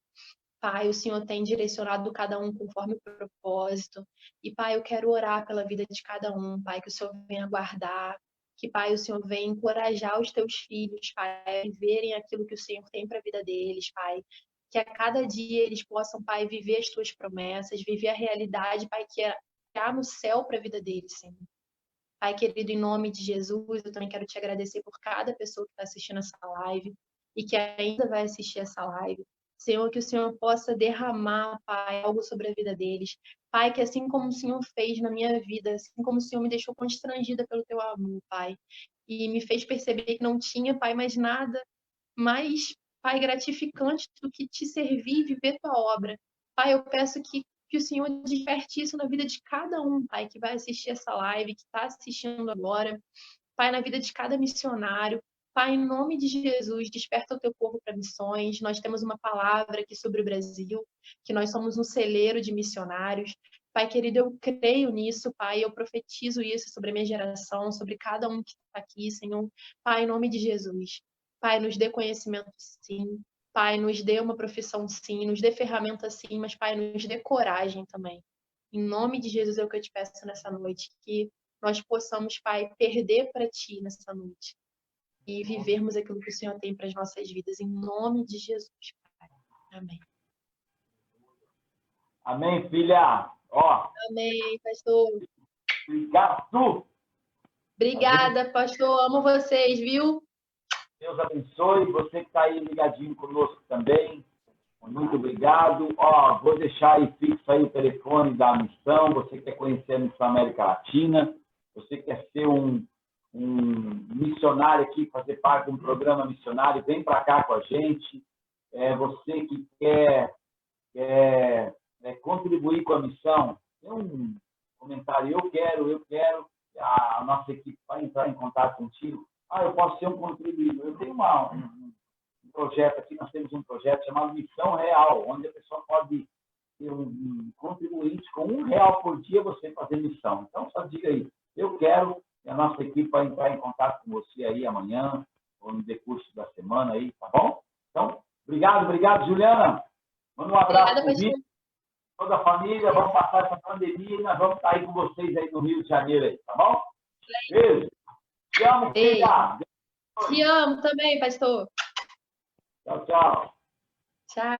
Pai, o Senhor tem direcionado cada um conforme o propósito. E, Pai, eu quero orar pela vida de cada um, Pai, que o Senhor venha guardar, que, Pai, o Senhor venha encorajar os teus filhos, Pai, a viverem aquilo que o Senhor tem para a vida deles, Pai. Que a cada dia eles possam, Pai, viver as tuas promessas, viver a realidade, Pai, que há no céu para a vida deles, Senhor. Pai querido, em nome de Jesus, eu também quero te agradecer por cada pessoa que está assistindo essa live e que ainda vai assistir essa live. Senhor, que o Senhor possa derramar, Pai, algo sobre a vida deles. Pai, que assim como o Senhor fez na minha vida, assim como o Senhor me deixou constrangida pelo teu amor, Pai, e me fez perceber que não tinha, Pai, mais nada mais, Pai, gratificante do que te servir e viver tua obra. Pai, eu peço que o Senhor desperte isso na vida de cada um, Pai, que vai assistir essa live, que está assistindo agora. Pai, na vida de cada missionário. Pai, em nome de Jesus, desperta o teu povo para missões. Nós temos uma palavra aqui sobre o Brasil, que nós somos um celeiro de missionários. Pai querido, eu creio nisso, Pai, eu profetizo isso sobre a minha geração, sobre cada um que está aqui, Senhor. Pai, em nome de Jesus. Pai, nos dê conhecimento, sim. Pai, nos dê uma profissão, sim. Nos dê ferramenta, sim. Mas, Pai, nos dê coragem também. Em nome de Jesus é o que eu te peço nessa noite. Que nós possamos, Pai, perder para Ti nessa noite. E vivermos aquilo que o Senhor tem para as nossas vidas. Em nome de Jesus, Pai. Amém. Amém, filha. Ó. Amém, pastor. Obrigado. Obrigada, pastor. Amo vocês, viu? Deus abençoe. Você que está aí ligadinho conosco também. Muito obrigado. Ó, vou deixar aí fixo aí o telefone da missão. Você que quer conhecer a Missão América Latina. Você quer ser um missionário aqui, fazer parte de um programa missionário, vem para cá com a gente. Você que quer contribuir com a missão, tem um comentário, eu quero, a nossa equipe vai entrar em contato contigo. Eu posso ser um contribuidor. Eu tenho um projeto aqui, nós temos um projeto chamado Missão Real, onde a pessoa pode ser um contribuinte com R$1 por dia você fazer missão. Então, só diga aí, eu quero, e a nossa equipe vai entrar em contato com você aí amanhã, ou no decurso da semana aí, tá bom? Então, obrigado, Juliana. Manda um abraço para toda a família, vamos passar essa pandemia e nós vamos estar aí com vocês aí no Rio de Janeiro aí, tá bom? Beijo. Te amo, filha. Te amo também, pastor. Tchau. Tchau.